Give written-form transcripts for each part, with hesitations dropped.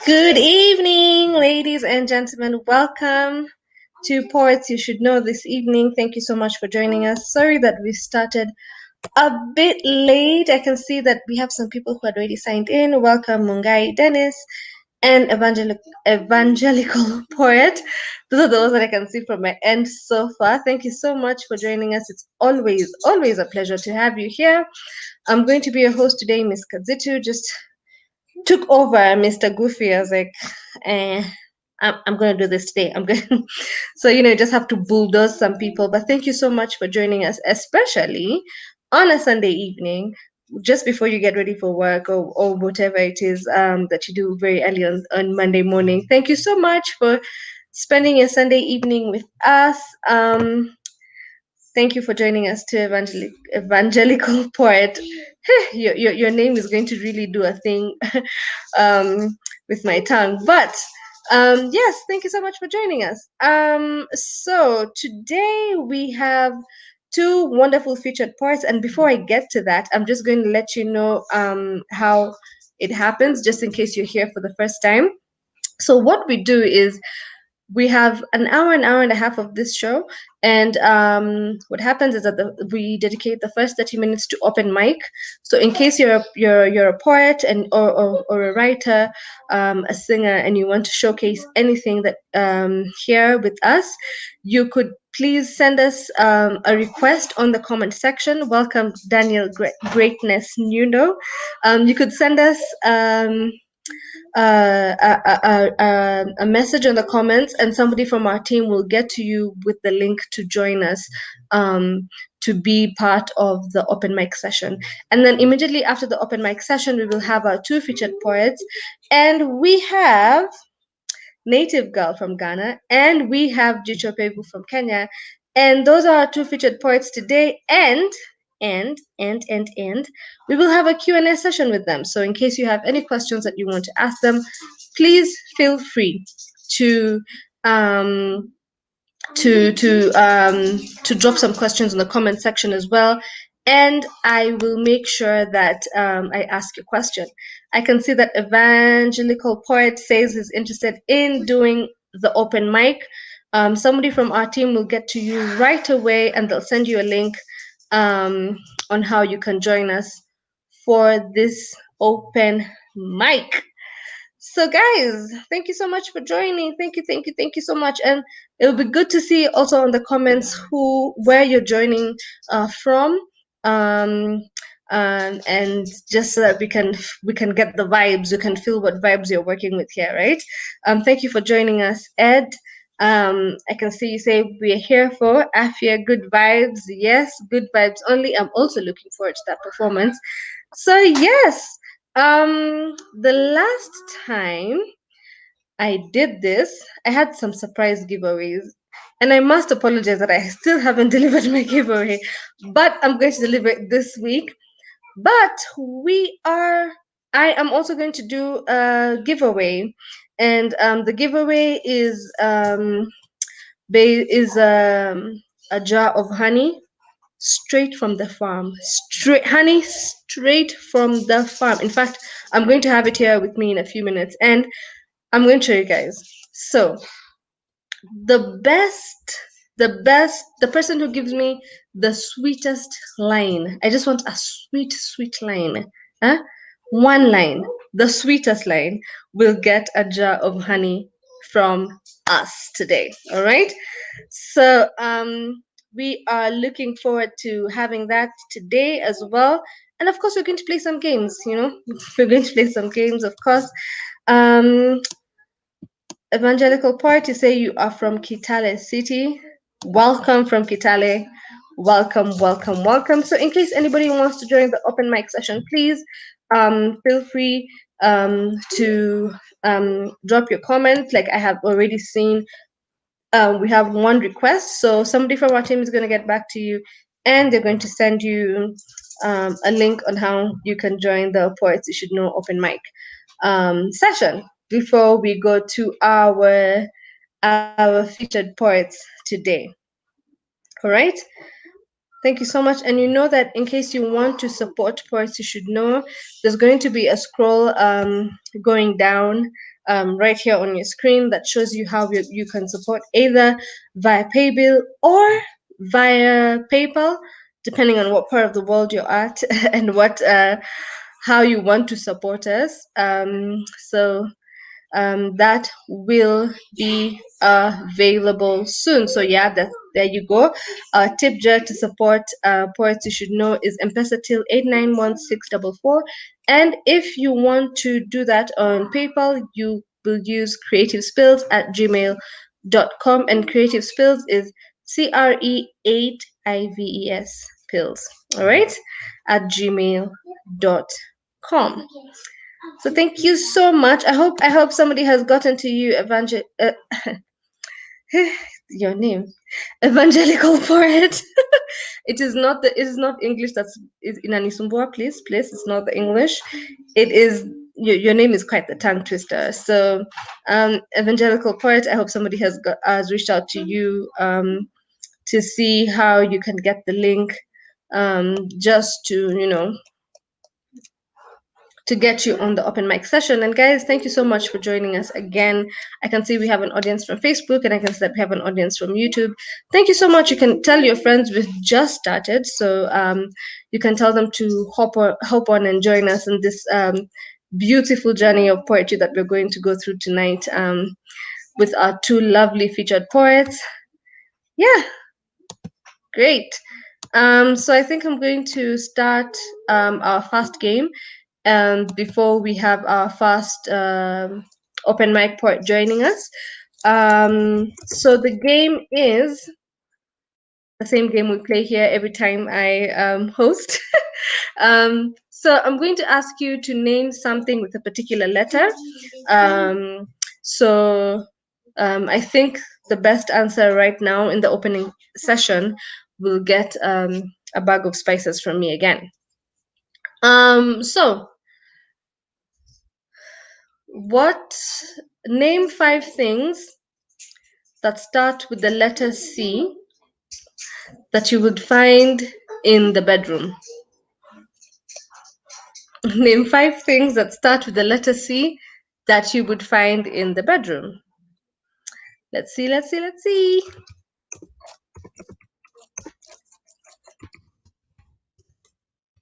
Good evening, ladies and gentlemen. Welcome to Poets You Should Know this evening. Thank you so much for joining us. Sorry that we started a bit late. I can see that we have some people who had already signed in. Welcome, Mungai Dennis and Evangelical Poet. Those are the ones that I can see from my end so far. Thank you so much for joining us. It's always a pleasure to have you here. I'm going to be your host today, Miss Kazitu. Just took over Mr. Goofy. I was like, I'm going to do this today. I'm going. So you just have to bulldoze some people. But thank you so much for joining us, especially on a Sunday evening, just before you get ready for work or whatever it is that you do very early on Monday morning. Thank you so much for spending your Sunday evening with us. Thank you for joining us to Evangelical Poet. Your name is going to really do a thing with my tongue. But yes, thank you so much for joining us. So today we have two wonderful featured poets. And before I get to that, I'm just going to let you know how it happens, just in case you're here for the first time. So what we do is we have an hour and a half of this show, and what happens is that we dedicate the first 30 minutes to open mic. So in case you're a poet and or a writer, a singer, and you want to showcase anything that here with us, you could please send us a request on the comment section. Welcome, Daniel Greatness Nuno. You could send us a message in the comments, and somebody from our team will get to you with the link to join us to be part of the open mic session. And then immediately after the open mic session, we will have our two featured poets, and we have Native Girl from Ghana, and we have G-Cho Pevu from Kenya. And those are our two featured poets today. And we will have a Q&A session with them. So in case you have any questions that you want to ask them, please feel free to drop some questions in the comment section as well, and I will make sure that I ask your question. I can see that Evangelical Poet says he's interested in doing the open mic. Somebody from our team will get to you right away, and they'll send you a link on how you can join us for this open mic. So guys, thank you so much for joining. Thank you so much. And it'll be good to see also in the comments where you're joining from. And just so that we can get the vibes, you can feel what vibes you're working with here, right? Thank you for joining us, Ed. I can see you say we're here for Afia, good vibes. Yes, good vibes only. I'm also looking forward to that performance. So yes, the last time I did this, I had some surprise giveaways, and I must apologize that I still haven't delivered my giveaway, but I'm going to deliver it this week. But I am also going to do a giveaway, and the giveaway is a jar of honey straight from the farm. Straight from the farm. In fact, I'm going to have it here with me in a few minutes, and I'm going to show you guys. So the person who gives me the sweetest line, I just want a sweet line, one line, the sweetest line, will get a jar of honey from us today. All right, so we are looking forward to having that today as well. And of course, we're going to play some games. We're going to play some games, of course. Evangelical Poet, you say you are from Kitale City. Welcome from Kitale. Welcome. So in case anybody wants to join the open mic session, please feel free to drop your comment. Like I have already seen, we have one request. So somebody from our team is going to get back to you, and they're going to send you a link on how you can join the Poets You Should Know open mic session before we go to our featured poets today. All right. Thank you so much. And you know that in case you want to support Poets You Should Know, there's going to be a scroll going down right here on your screen that shows you how you can support either via PayBill or via PayPal, depending on what part of the world you're at and what how you want to support us. That will be available soon. So yeah, there you go. Tip jar to support Poets You Should Know is M-Pesa till 891644. And if you want to do that on PayPal, you will use creativespills@gmail.com, and Creative Spills is CRE8IVES pills. All right, at gmail.com. So thank you so much. I hope somebody has gotten to you, your name, Evangelical Poet. It is not English. That's is in Anisumbua, please. It's not the English. It is your name is quite the tongue twister. So, Evangelical Poet. I hope somebody has reached out to you to see how you can get the link, just to to get you on the open mic session. And guys, thank you so much for joining us again. I can see we have an audience from Facebook, and I can see that we have an audience from YouTube. Thank you so much. You can tell your friends we've just started, so you can tell them to hop on and join us in this beautiful journey of poetry that we're going to go through tonight, with our two lovely featured poets. Yeah, great. So I think I'm going to start our first game before we have our first open mic poet joining us. So the game is the same game we play here every time I host. So I'm going to ask you to name something with a particular letter. So I think the best answer right now in the opening session will get a bag of spices from me again. So what name 5 things that start with the letter C that you would find in the bedroom? Name 5 things that start with the letter C that you would find in the bedroom. Let's see.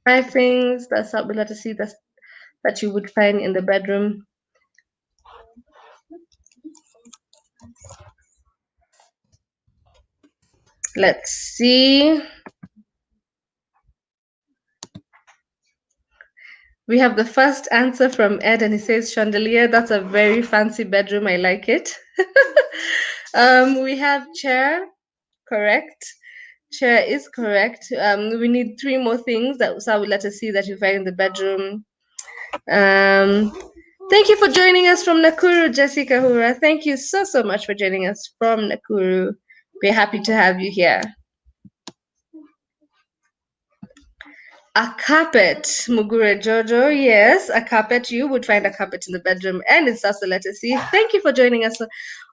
5 things that start with letter C that you would find in the bedroom. Let's see. We have the first answer from Ed, and he says chandelier. That's a very fancy bedroom. I like it. We have chair. Correct. Chair is correct. We need 3 more things that Usa will let us see that you find in the bedroom. Thank you for joining us from Nakuru, Jessica Hura. Thank you so much for joining us from Nakuru. We're happy to have you here. A carpet, Mugure Jojo. Yes, a carpet. You would find a carpet in the bedroom, and it starts the letter C. Thank you for joining us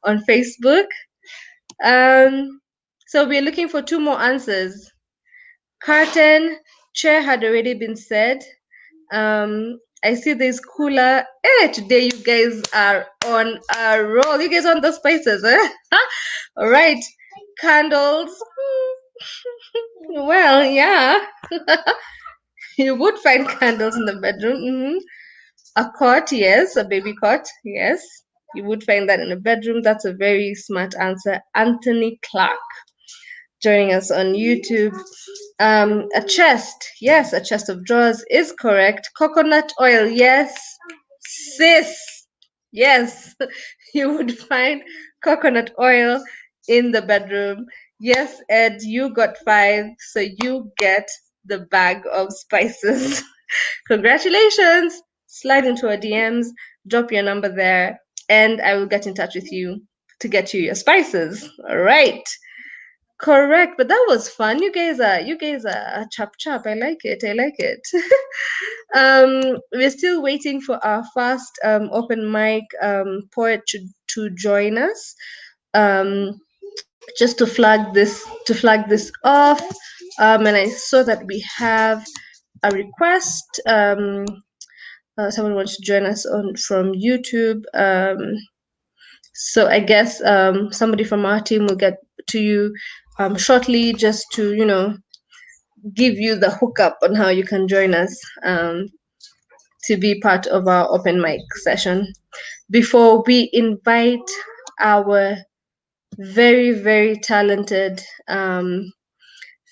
on Facebook. So we're looking for 2 more answers. Curtain, chair had already been said. I see there's cooler. Today you guys are on a roll. You guys on the spices, eh? All right. Candles. Well, yeah. You would find candles in the bedroom. A cot, yes. A baby cot, yes. You would find that in a bedroom. That's a very smart answer. Anthony Clark joining us on YouTube. A chest, yes, a chest of drawers is correct. Coconut oil, yes. Sis, yes, you would find coconut oil in the bedroom. Yes, Ed, you got 5, so you get the bag of spices. Congratulations. Slide into our DMs, drop your number there, and I will get in touch with you to get you your spices. All right. Correct, but that was fun. You guys are chap. I like it. We're still waiting for our first open mic poet to join us. Just to flag this off. And I saw that we have a request. Someone wants to join us on from YouTube. So I guess somebody from our team will get to you shortly, just to give you the hookup on how you can join us to be part of our open mic session. Before we invite our very, very talented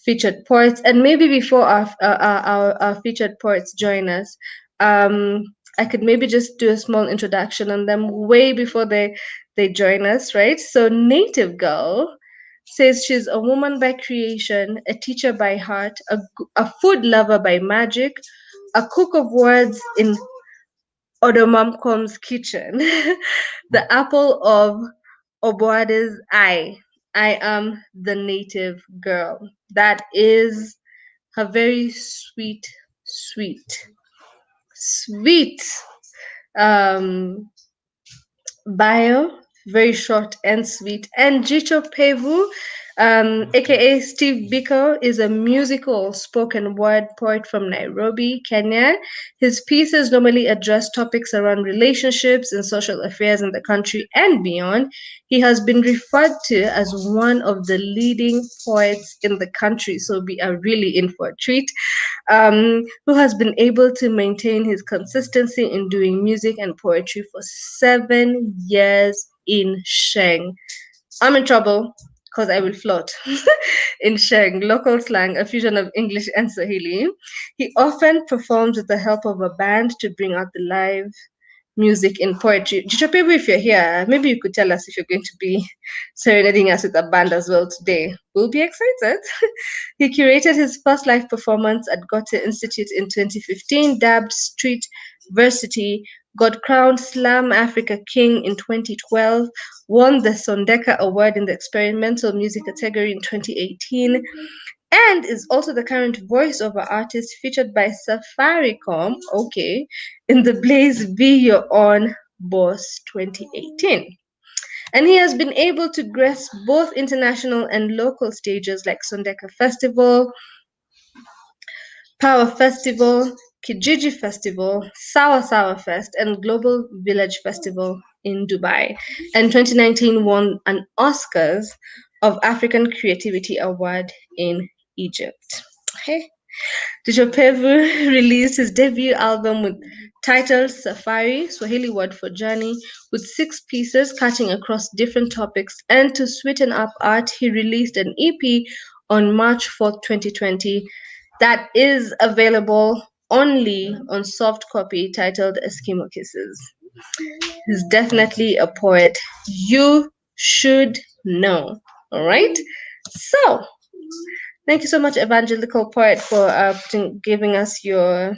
featured poets, and maybe before our featured poets join us, I could maybe just do a small introduction on them way before they join us, right? So Native Girl says she's a woman by creation, a teacher by heart, a food lover by magic, a cook of words in Odomamkom's kitchen, the apple of Obuade's eye. I am the native girl. That is her very sweet, sweet, sweet um, bio, very short and sweet. And G-Cho Pevu, aka Steve Biko, is a musical spoken word poet from Nairobi, Kenya. His pieces normally address topics around relationships and social affairs in the country and beyond. He has been referred to as one of the leading poets in the country, so we are really in for a treat. Who has been able to maintain his consistency in doing music and poetry for 7 years in Sheng. I'm in trouble because I will float in Sheng, local slang, a fusion of English and Swahili. He often performs with the help of a band to bring out the live music in poetry. Jichopebu, if you're here, maybe you could tell us if you're going to be serenading us with a band as well today. We'll be excited. He curated his first live performance at Goethe Institute in 2015, dubbed Street Versity, got crowned Slam Africa King in 2012, won the Sondeka Award in the experimental music category in 2018, and is also the current voiceover artist featured by Safaricom, okay, in the Blaze Be Your Own Boss 2018. And he has been able to grace both international and local stages like Sondeka Festival, Power Festival, Kijiji Festival, Sawa Sawa Fest, and Global Village Festival in Dubai. And 2019 won an Oscars of African Creativity Award in Egypt. Hey. G-Cho Pevu released his debut album with titled Safari, Swahili word for journey, with 6 pieces cutting across different topics. And to sweeten up art, he released an EP on March 4th, 2020 that is available only on soft copy titled Eskimo Kisses. He's definitely a poet you should know. All right? So, thank you so much, Evangelical Poet, for giving us your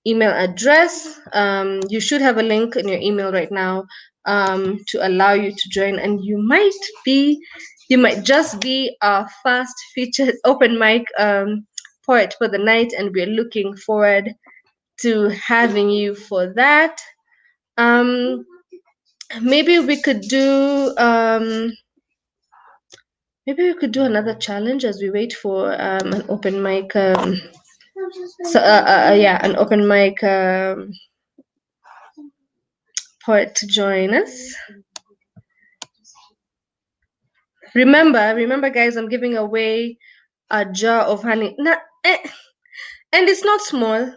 email address. You should have a link in your email right now to allow you to join, and you might just be our first featured open mic poet for the night, and we're looking forward to having you for that. Maybe we could do another challenge as we wait for an open mic. An open mic poet to join us. Remember, guys, I'm giving away a jar of honey. And it's not small.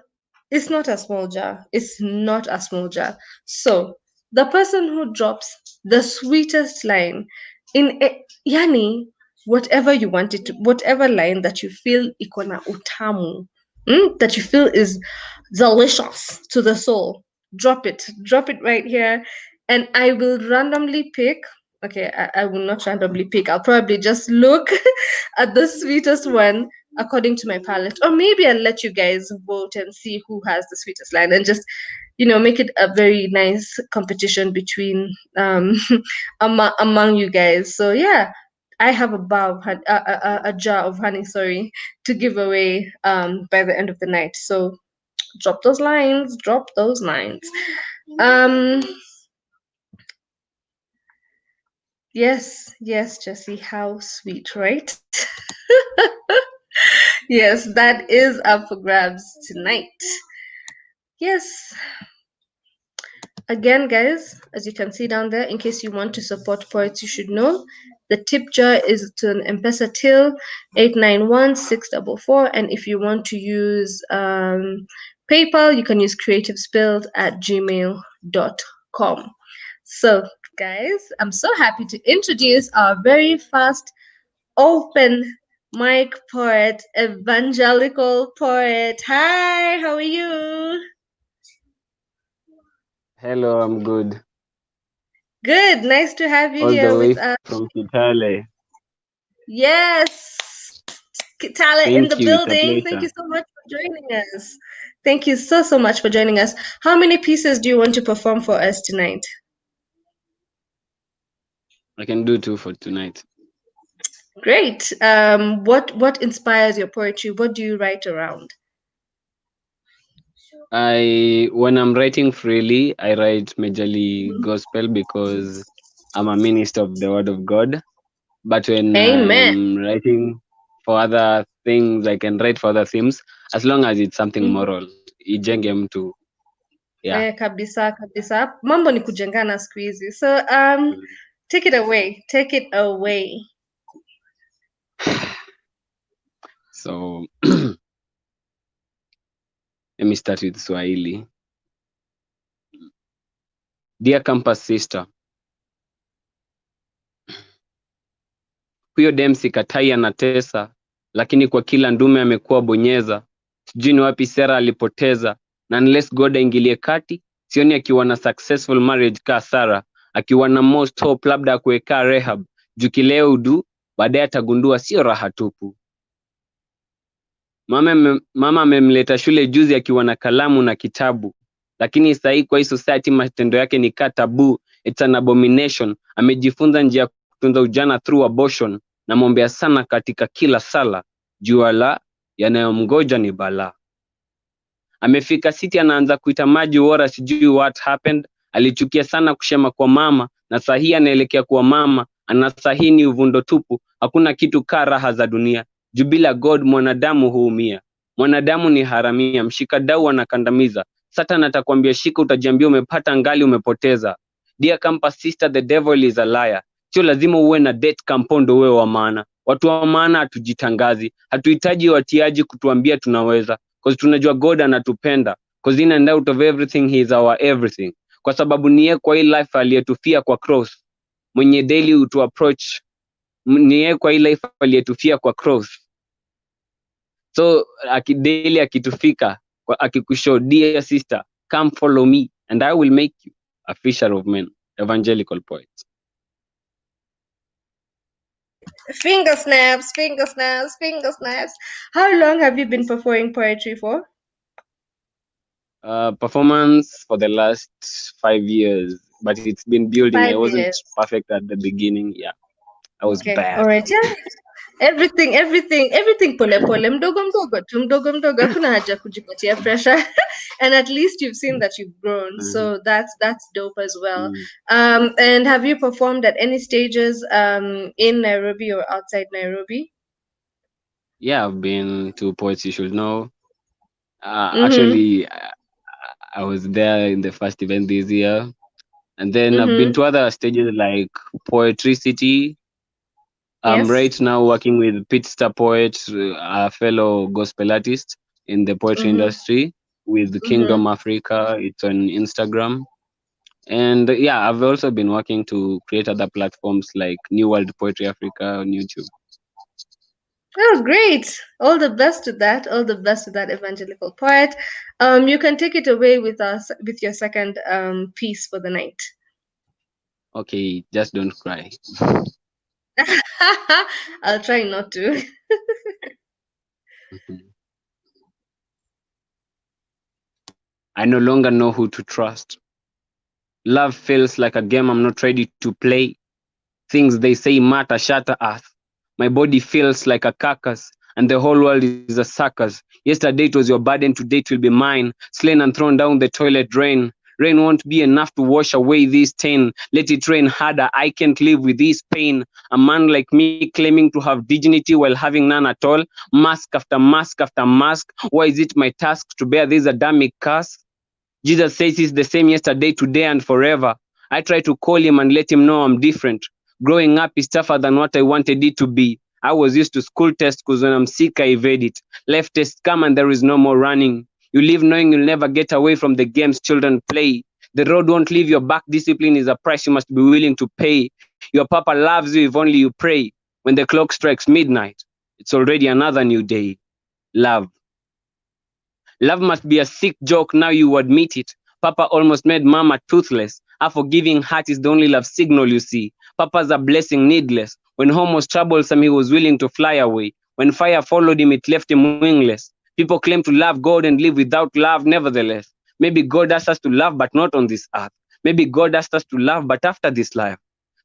It's not a small jar. It's not a small jar. So the person who drops the sweetest line in yani, whatever you want it to, whatever line that you feel ikona utamu, that you feel is delicious to the soul, drop it right here, and I will randomly pick. Okay, I will not randomly pick. I'll probably just look at the sweetest one according to my palate, or maybe I'll let you guys vote and see who has the sweetest line, and just make it a very nice competition between among you guys. So yeah, I have a jar of honey, sorry, to give away by the end of the night. So drop those lines. Um, yes, Jesse, how sweet, right? Yes, that is up for grabs tonight. Yes. Again, guys, as you can see down there, in case you want to support Poets You Should Know, the tip jar is to an M-Pesa till 891-644. And if you want to use PayPal, you can use creativespilled@gmail.com. So, guys, I'm so happy to introduce our very fast open mic poet, Evangelical Poet. Hi, how are you? Hello, I'm good. Good. Nice to have you All the here way with us. from Kitale. Yes. Tala in the Thank you. It's a building. Thank you pleasure. so much for joining us. Thank you so much for joining us. How many pieces do you want to perform for us tonight? I can do two for tonight. Great. What inspires your poetry? What do you write around? When I'm writing freely, I write majorly gospel because I'm a minister of the word of God. But when Amen. I'm writing for other things, I can write for other themes as long as it's something Mhm. moral. Ijenge mtu. Yeah. Kabisa kabisa. Mambo ni kujengana siku hizi. So take it away. Take it away. So let me start with Swahili. Dear campus sister, huyo dem sikatai anatesa, lakini kwa kila ndume amekuwa bonyeza. Sijui ni wapi Sera alipoteza, na unless God aingilie kati, sioni akiwa na successful marriage ka Sarah, akiwa na most hope labda akuweka Rehab, juu kileo udu, baadaye atagundua sio raha tupu. Mama amemleta shule juzi akiwa na kalamu na kitabu, lakini sahii kwa hii society matendo yake ni ka tabu, it's an abomination. Amejifunza njia ya kutunza ujana through abortion, namwombea sana katika kila sala, jua la yanayomgoja ni balaa. Amefika city anaanza kuita maji wora, sijui what happened. Alichukia sana kushema kwa mama, na sahi anaelekea kwa mama, anasahi ni uvundo tupu. Hakuna kitu ka raha za dunia, juu bila God mwanadamu huumia. Mwanadamu ni haramia, mshikadau anakandamiza. Satan atakwambia shika, utajiambia umepata ngali umepoteza. Dear campus sister, the devil is a liar. Sio lazima uwe na date kampondo uwe wa maana. Watu wa maana hatujitangazi, hatuhitaji watiaji kutuambia tunaweza, because tunajua God anatupenda, because in and out of everything he is our everything, kwa sababu niye kwa hii life aliyetufia kwa cross, mwenye daily utu approach, niye kwa hii life aliyetufia kwa cross. So daily akitufika akikushow, dear sister, come follow me and I will make you a fisher of men. Evangelical Poet. Finger snaps, finger snaps, finger snaps. How long have you been performing poetry for? Performance for the last 5 years, but it's been building. I 5 years. wasn't perfect at the beginning. Yeah, I was Okay. bad. All right. Yeah. Everything pole pole, mdogo mdogo tu, mdogo mdogo, hakuna haja kujipatia pressure. And at least you've seen that you've grown, so that's dope as well. And have you performed at any stages in Nairobi or outside Nairobi? Yeah, I've been to Poets You Should Know. Mm-hmm. Actually, I was there in the first event this year, and then I've been Mm-hmm. to other stages like Poetry City. I'm Yes. right now working with Pete Star Poet, a fellow gospel artist in the poetry Mm-hmm. industry, with Mm-hmm. Kingdom Africa. It's on Instagram. And yeah, I've also been working to create other platforms like New World Poetry Africa on YouTube. Oh, great! All the best to that. All the best to that, Evangelical Poet. You can take it away with us with your second piece for the night. Okay, just don't cry. I'll try not to. Mhm. I no longer know who to trust. Love feels like a game I'm not ready to play. Things they say matter shatter us. My body feels like a carcass, and the whole world is a circus. Yesterday it was your burden, today it will be mine. Slain and thrown down the toilet drain. Rain won't be enough to wash away this stain. Let it rain harder. I can't live with this pain. A man like me claiming to have dignity while having none at all. Mask after mask after mask. Why is it my task to bear this Adamic curse? Jesus says he's the same yesterday, today, and forever. I try to call him and let him know I'm different. Growing up is tougher than what I wanted it to be. I was used to school tests because when I'm sick, I evade it. Life tests come and there is no more running. You live knowing you'll never get away from the games children play. The road won't leave your back. Discipline is a price you must be willing to pay. Your papa loves you if only you pray. When the clock strikes midnight, it's already another new day. Love. Love must be a sick joke, now you admit it. Papa almost made mama toothless. A forgiving heart is the only love signal you see. Papa's a blessing needless. When home was troublesome, he was willing to fly away. When fire followed him, it left him wingless. People claim to love God and live without love, nevertheless. Maybe God asked us to love, but not on this earth. Maybe God asked us to love, but after this life.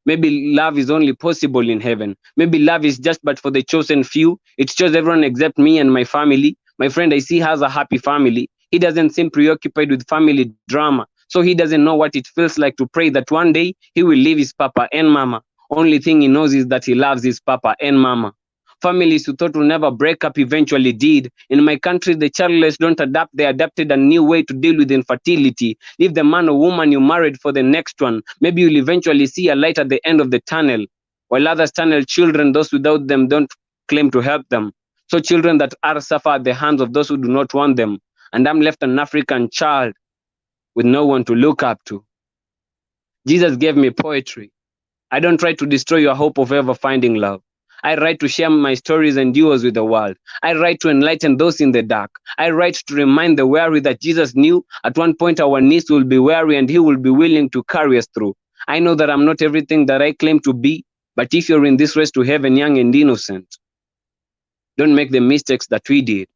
Maybe love is only possible in heaven. Maybe love is just but for the chosen few. It chose everyone except me and my family. My friend I see has a happy family. He doesn't seem preoccupied with family drama. So he doesn't know what it feels like to pray that one day he will leave his papa and mama. Only thing he knows is that he loves his papa and mama. Families who thought will never break up eventually did. In my country, the childless don't adapt. They adapted a new way to deal with infertility. Leave the man or woman you married for the next one. Maybe you'll eventually see a light at the end of the tunnel. While others tunnel children, those without them don't claim to help them. So children that are suffer at the hands of those who do not want them. And I'm left an African child with no one to look up to. Jesus gave me poetry. I don't try to destroy your hope of ever finding love. I write to share my stories and yours with the world. I write to enlighten those in the dark. I write to remind the weary that Jesus knew at one point our needs will be weary and he will be willing to carry us through. I know that I'm not everything that I claim to be, but if you're in this race to heaven young and innocent, don't make the mistakes that we did.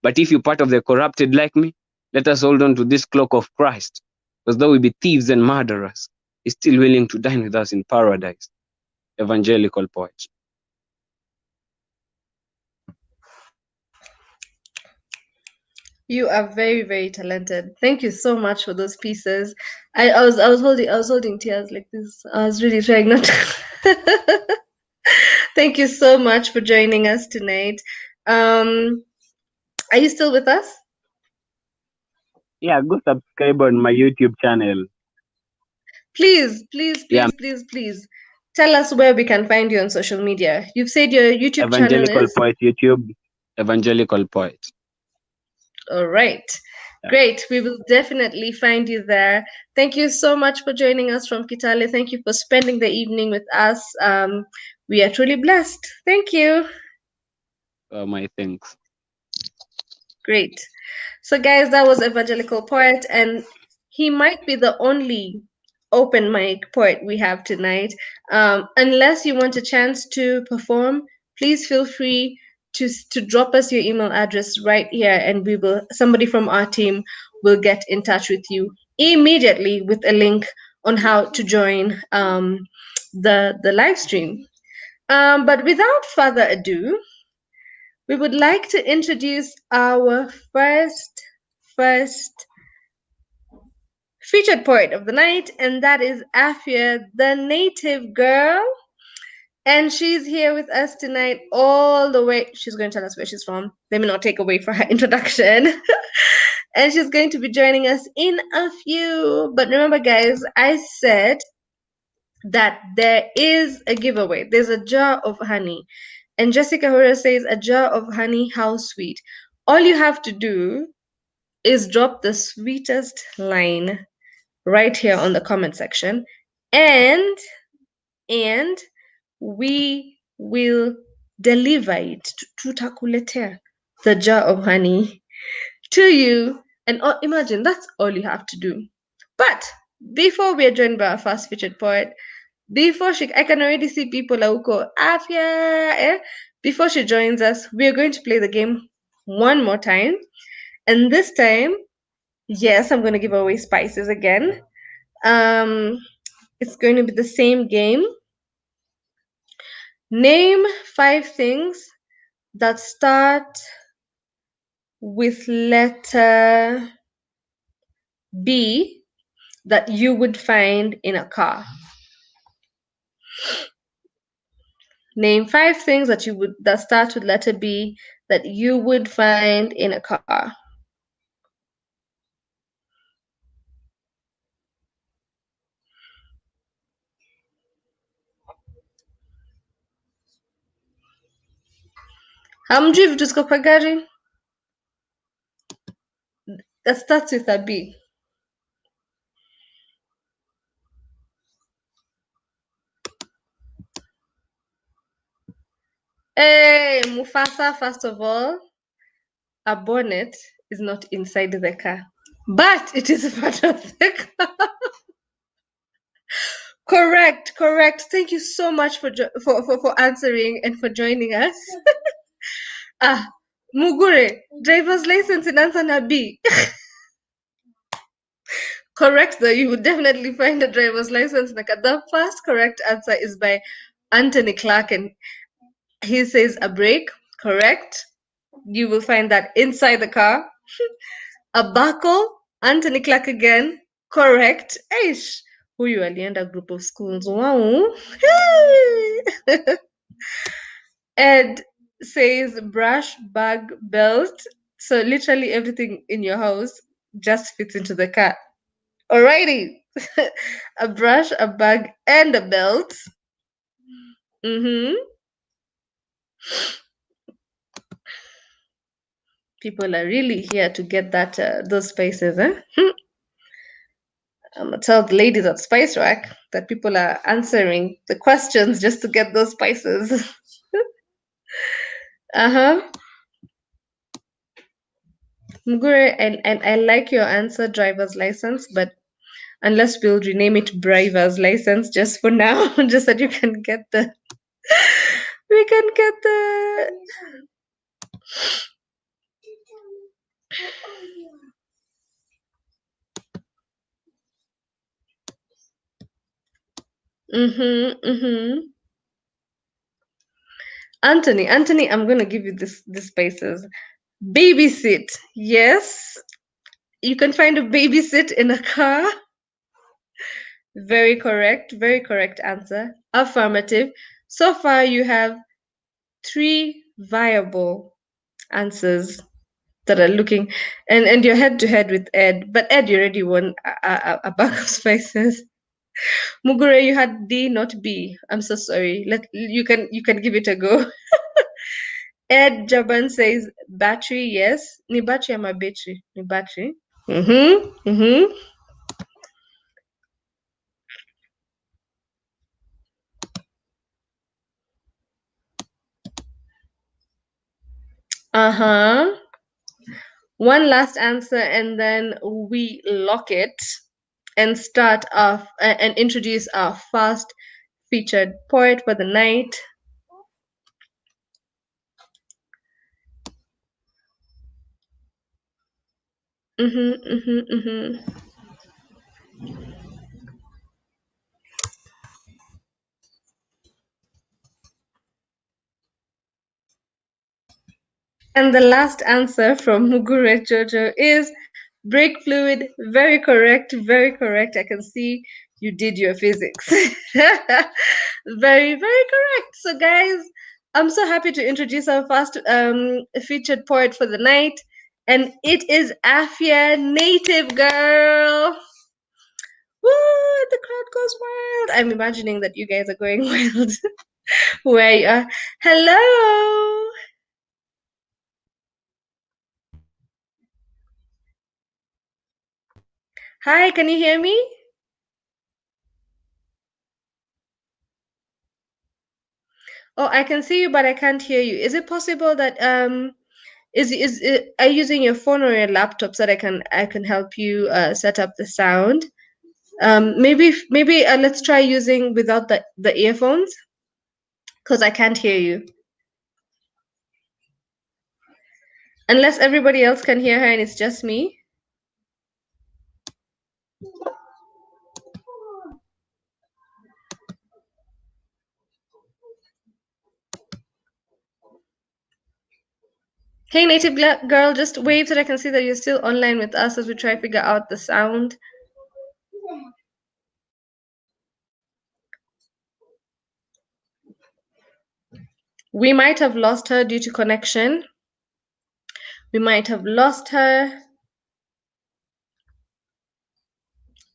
But if you're part of the corrupted like me, let us hold on to this cloak of Christ, because though we be thieves and murderers, he's still willing to dine with us in paradise. Evangelical Poet. You are very, very talented. Thank you so much for those pieces. I was holding tears like this. I was really trying not to. Thank you so much for joining us tonight. Are you still with us? Yeah, go subscribe on my YouTube channel. Please, please, Yeah, please, please, please. Tell us where we can find you on social media. You've said your YouTube channel Evangelical is? Poet YouTube, Evangelical Poet. All right. Yeah. Great. We will definitely find you there. Thank you so much for joining us from Kitale. Thank you for spending the evening with us. We are truly blessed. Thank you. My thanks. Great. So, guys, that was Evangelical Poet, and he might be the only open mic poet we have tonight. Unless you want a chance to perform, please feel free to drop us your email address right here, and somebody from our team will get in touch with you immediately with a link on how to join the live stream. But without further ado, we would like to introduce our first featured poet of the night, and that is Afia, the native girl. And she's here with us tonight all the way. She's going to tell us where she's from. Let me not take away for her introduction. And she's going to be joining us in a few. But remember, guys, I said that there is a giveaway. There's a jar of honey. And Jessica Hura says, a jar of honey, how sweet. All you have to do is drop the sweetest line right here on the comment section. And we will deliver it. Tutakuletea the jar of honey to you. And imagine that's all you have to do. But before we are joined by our first featured poet, I can already see people lauko afya. Before she joins us, we are going to play the game one more time. And this time, yes, I'm going to give away spices again. It's going to be the same game. Name 5 things that start with letter B that you would find in a car. Name 5 things that start with letter B that you would find in a car. Hamjui vitu ziko kwa gari? That starts with a B. Hey, Mufasa, first of all, a bonnet is not inside the car, but it is part of the car. Correct. Thank you so much for answering and for joining us. Mugure, driver's license in answer na B. Correct, though, you would definitely find a driver's license. The first correct answer is by Anthony Clark, and he says a brake. Correct. You will find that inside the car. A buckle. Anthony Clark again. Correct. Aish. Huyu alienda group of schools. Wow. Ed says brush, bag, belt. So literally everything in your house just fits into the car. Alrighty. A brush, a bag, and a belt. People are really here to get that those spices, eh? I'm gonna tell the ladies at Spice Rack that people are answering the questions just to get those spices. Mugure, and I like your answer, driver's license, but unless we'll rename it driver's license just for now, just that you can get the we can get the Anthony, I'm gonna give you this spaces. Babysit. Yes. You can find a babysit in a car. Very correct answer. Affirmative. So far you have 3 viable answers that are looking, and you're head to head with Ed, but Ed, you already won a bag of spices. Mugure, you had D, not B. I'm so sorry. You can give it a go. Ed Jaban says battery, yes. Ni battery ama battery? Ni battery. One last answer, and then we lock it and start off and introduce our first featured poet for the night. And the last answer from Mugure Jojo is brake fluid. Very correct. I can see you did your physics. Very correct. So guys, I'm so happy to introduce our first featured poet for the night, and it is Afia, native girl. Woo, the crowd goes wild. I'm imagining that you guys are going wild where you are. Hello. Hi, can you hear me? Oh, I can see you, but I can't hear you. Is it possible that are you using your phone or your laptop so that I can help you set up the sound? Maybe let's try using without the earphones, because I can't hear you. Unless everybody else can hear her and it's just me. Hey, native girl, just wave so that I can see that you're still online with us as we try to figure out the sound. We might have lost her due to connection. We might have lost her,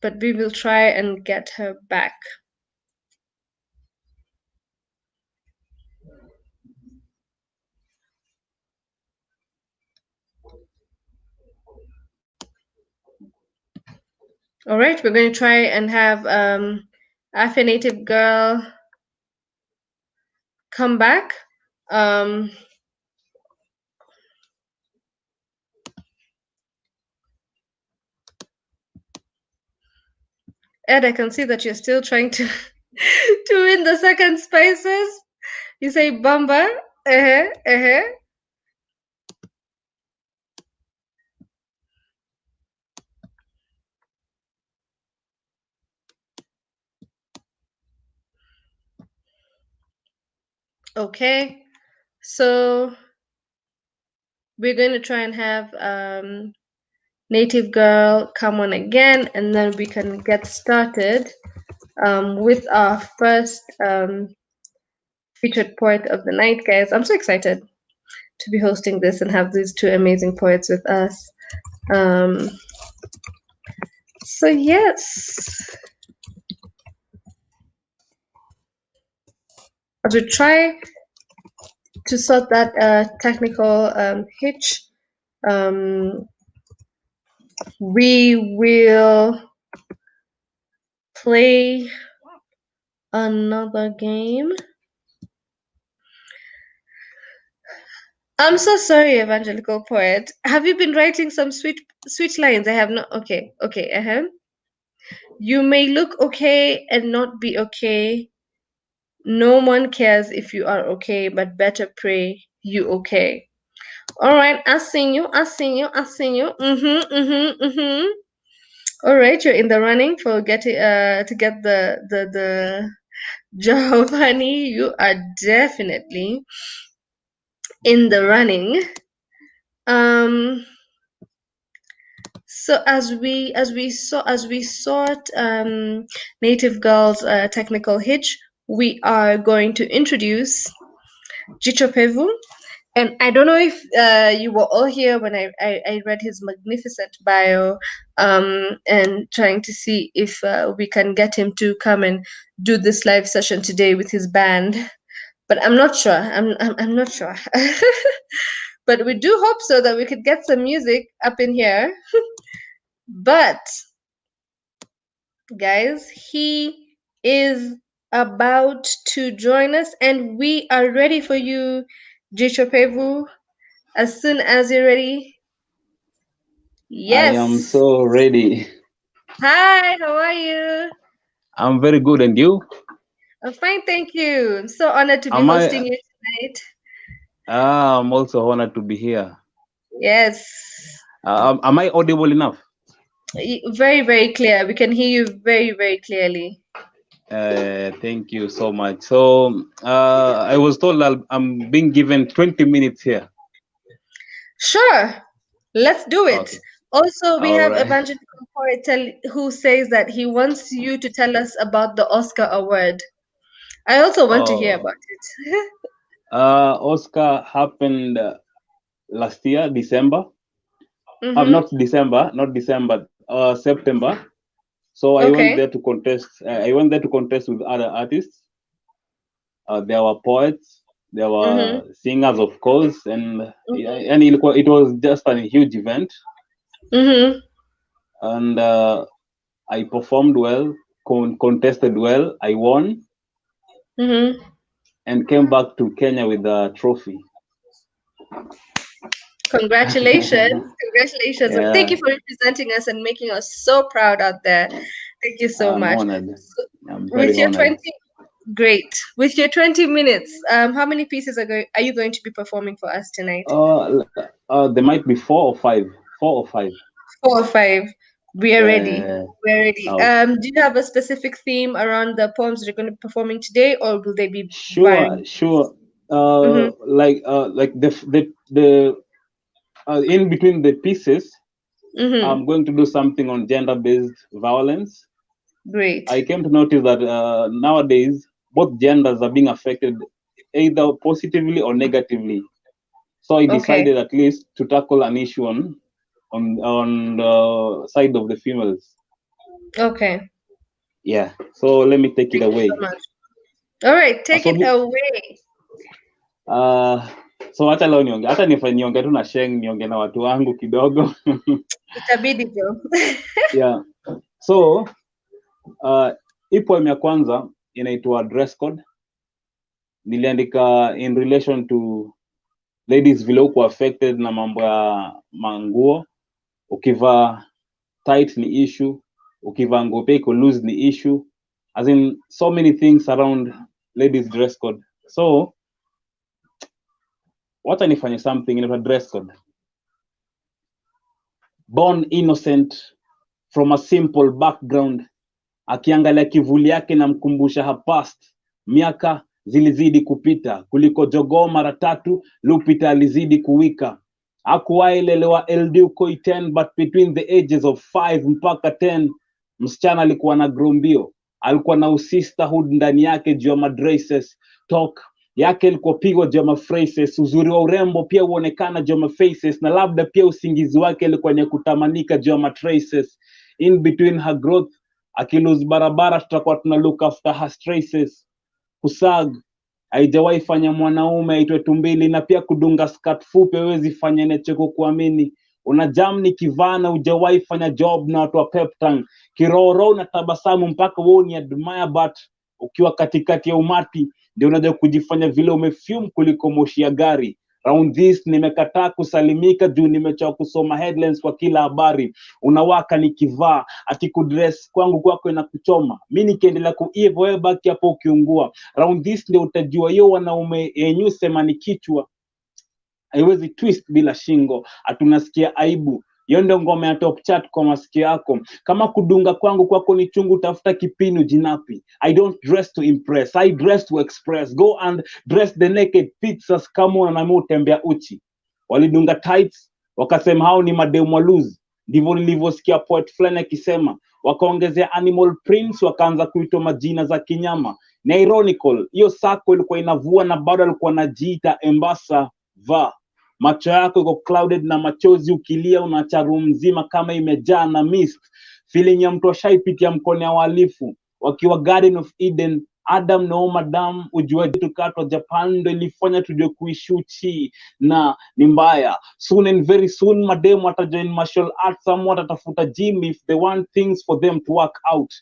but we will try and get her back. All right, we're going to try and have Afro Native Girl come back. Ed, I can see that you're still trying to to win the second spaces. You say Bamba. Okay, so we're going to try and have Native Girl come on again, and then we can get started with our first featured poet of the night, guys. I'm so excited to be hosting this and have these two amazing poets with us. So yes, as we try to sort that technical hitch, we will play another game. I'm so sorry, Evangelical Poet. Have you been writing some sweet lines? I have not. Okay. You may look okay and not be okay. No one cares if you are okay, but better pray you okay. All right, I seen you. All right, you're in the running for getting to get the job, honey. You are definitely in the running. So as we sort Native Girl's technical hitch, we are going to introduce G-Cho Pevu. And I don't know if you were all here when I read his magnificent bio, and trying to see if we can get him to come and do this live session today with his band. But I'm not sure. I'm not sure. But we do hope so, that we could get some music up in here. But guys, he is about to join us, and we are ready for you, G-Cho Pevu. As soon as you're ready. Yes. I am so ready. Hi, how are you? I'm very good, and you? I'm fine, thank you. I'm so honored to be hosting you tonight. I'm also honored to be here. Yes. Am I audible enough? Very, very clear. We can hear you very, very clearly. Thank you so much. So I was told I'm being given 20 minutes here. Sure, let's do it. Okay. Also, we have right. Evangelical Poet who says that he wants you to tell us about the Oscar Award. I also want to hear about it. Oscar happened last year, December. Not December, September. So I went there to contest. I went there to contest with other artists. There were poets, there were singers, of course, and it was just a huge event. And I performed well, contested well, I won, and came back to Kenya with a trophy. Congratulations. Congratulations. Yeah. Thank you for representing us and making us so proud out there. Thank you so much. Honored. I'm with very your honored. 20 great. With your 20 minutes, how many pieces are you going to be performing for us tonight? There might be 4 or 5. 4 or 5. 4 or 5. We are ready. We're ready. Okay. Do you have a specific theme around the poems that you're going to be performing today, or will they be Sure. Like the in between the pieces, I'm going to do something on gender-based violence. Great. I came to notice that nowadays both genders are being affected either positively or negatively. So I decided at least to tackle an issue on the side of the females. Okay. Yeah. So let me take it away. So much. All right, take it away. So hata leo niongee tu na Sheng, niongee na watu wangu kidogo. Itabidi jo. Yeah. So hii poem ya kwanza inaitwa dress code. Niliandika in relation to ladies vile uko affected na mambo ya manguo. Ukivaa tight ni issue, ukivaa nguo pia iko loose ni issue, as in so many things around ladies dress code. So wacha nifanye something inaitwa dress code. Born innocent from a simple background, akiangalia kivuli yake na mkumbusha her past. Miaka zilizidi kupita, kuliko jogoo mara tatu Lupita alizidi kuwika. Hakuwahi lelewa LD uko 10, but between the ages of 5 mpaka 10 msichana alikuwa na grombio, alikuwa na sisterhood ndani yake juu ya madraces. Talk yake ilikuwa pigwa juu ya maphrases, uzuri wa urembo pia huonekana juu ya mafaces, na labda pia usingizi wake ilikuwa ni kutamanika juu ya matraces. In between her growth akilose barabara, tutakuwa tuna look after her traces. Kusag haijawahi fanya mwanaume aitwe tumbili, na pia kudunga skirt fupi hawezi fanya necheko kuamini. Una jam ni kivana, hujawahi fanya job na watu wa peptang. Kiroro na tabasamu mpaka wewe ni admire, but ukiwa katikati ya umati ndio unajua kujifanya vile umefume kuliko moshi ya gari. Round this nimekataa kusalimika juu nimechoka kusoma headlines kwa kila habari. Unawaka nikivaa ati kudress kwangu kwako inakuchoma, mimi nikiendelea kuiva wewe baki hapo ukiungua. Round this ndio utajua hiyo wanaume yenyu sema ni kichwa haiwezi twist bila shingo, atunasikia aibu. Hiyo ndio ngoma ya top chat kwa masikio yako. Kama kudunga kwangu kwako ni chungu, tafuta kipinu jinapi. I don't dress to impress, I dress to express. Go and dress the naked pizzas kama unanami utembea uchi. Walidunga tights wakasema hao ni mademu loose, ndivyo nilivyosikia poet fulani akisema. Wakaongezea animal prints, wakaanza kuitwa majina za kinyama. Na ironical, hiyo sako ilikuwa inavua na bado alikuwa anajiita Embasa va. Macho yako iko clouded na machozi, ukilia unacha room mzima kama imejaa na mist. Feeling ya mtu ashaipitia mkono ya walifu wakiwa Garden of Eden. Adam na Madam ujue tukatwa Japan ndio ilifanya tujue kuishi uchi na ni mbaya. Soon and very soon mademu watajoin martial arts, some watatafuta gym if they want things for them to work out.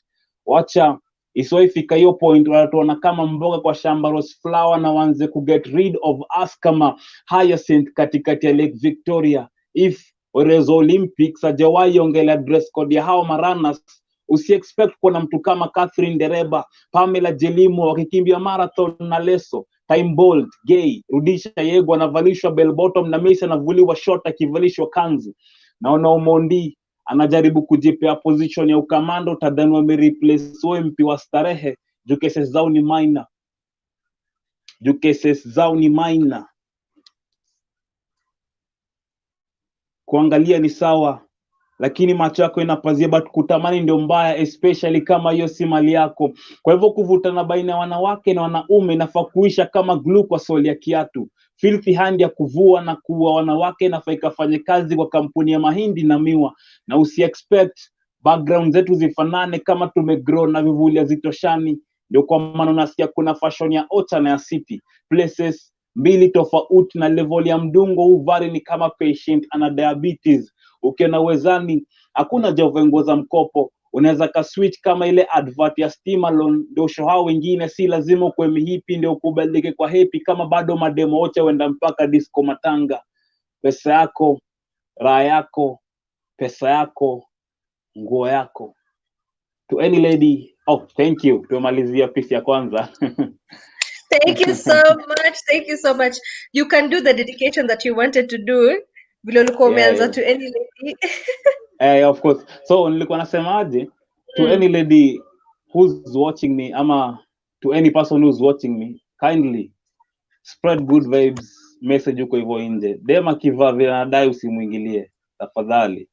Wacha isiwaifika hiyo point wanatuona kama mboga kwa shamba rose flower na wanze ku get rid of us kama hyacinth katikati ya Lake Victoria. If Orezo Olympics hajawahi ongelea dress code ya hao maranas, usi expect kuona mtu kama Catherine Dereba, Pamela Jelimo wakikimbia marathon na leso. Time Bolt, gay, Rudisha Yego anavalishwa bell bottom na Messi anavuliwa short akivalishwa kanzu. Naona Omondi anajaribu kujipea position ya ukamando, tadhani wamereplace MP wa starehe. Juu cases zao ni minor. Kuangalia ni sawa, lakini macho yako inapazia, but kutamani ndio mbaya, especially kama hiyo si mali yako. Kwa hivyo kuvutana baina ya wanawake na wanaume inafaa kuisha kama glue kwa soli ya kiatu. Filthy hand ya kuvua na kuua wanawake inafaa ikafanye kazi kwa kampuni ya mahindi na miwa. Na usi expect background zetu zifanane kama tumegrow na vivuli hazitoshani. Ndio kwa maana unasikia kuna fashion ya Ocha na ya City. Places mbili tofauti na level ya mdungo. Uvari ni kama patient ana diabetes. Ukiona uwezani hakuna jove nguo za mkopo, unaweza ka switch kama ile advert ya Steamalon. Ndio show hao wengine si lazima ukwe mihipi ndio kubadilike kwa happy, kama bado mademo wote wenda mpaka disco matanga. Pesa yako, raha yako, pesa yako, nguo yako. To any lady, thank you. Tumalizia piece ya kwanza. Thank you so much. Thank you so much. You can do the dedication that you wanted to do. Vile ulikuwa umeanza to any lady. Of course. So nilikuwa nasemaje, to any lady who's watching me, ama to any person who's watching me, kindly spread good vibes message huko hivyo nje. Dema kivaa vile anadai usimuingilie tafadhali.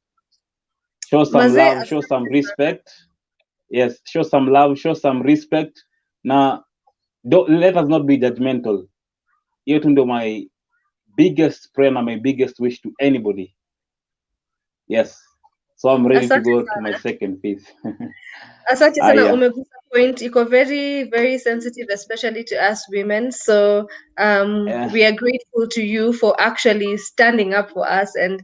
Show some love, show some respect. Yes, show some love, show some respect. Na let us not be judgmental. hiyo tu ndio my biggest prayer and my biggest wish to anybody. Yes. So I'm ready to go to my second piece. Asante sana, umegusa point iko very very sensitive, especially to us women, so we are grateful to you for actually standing up for us and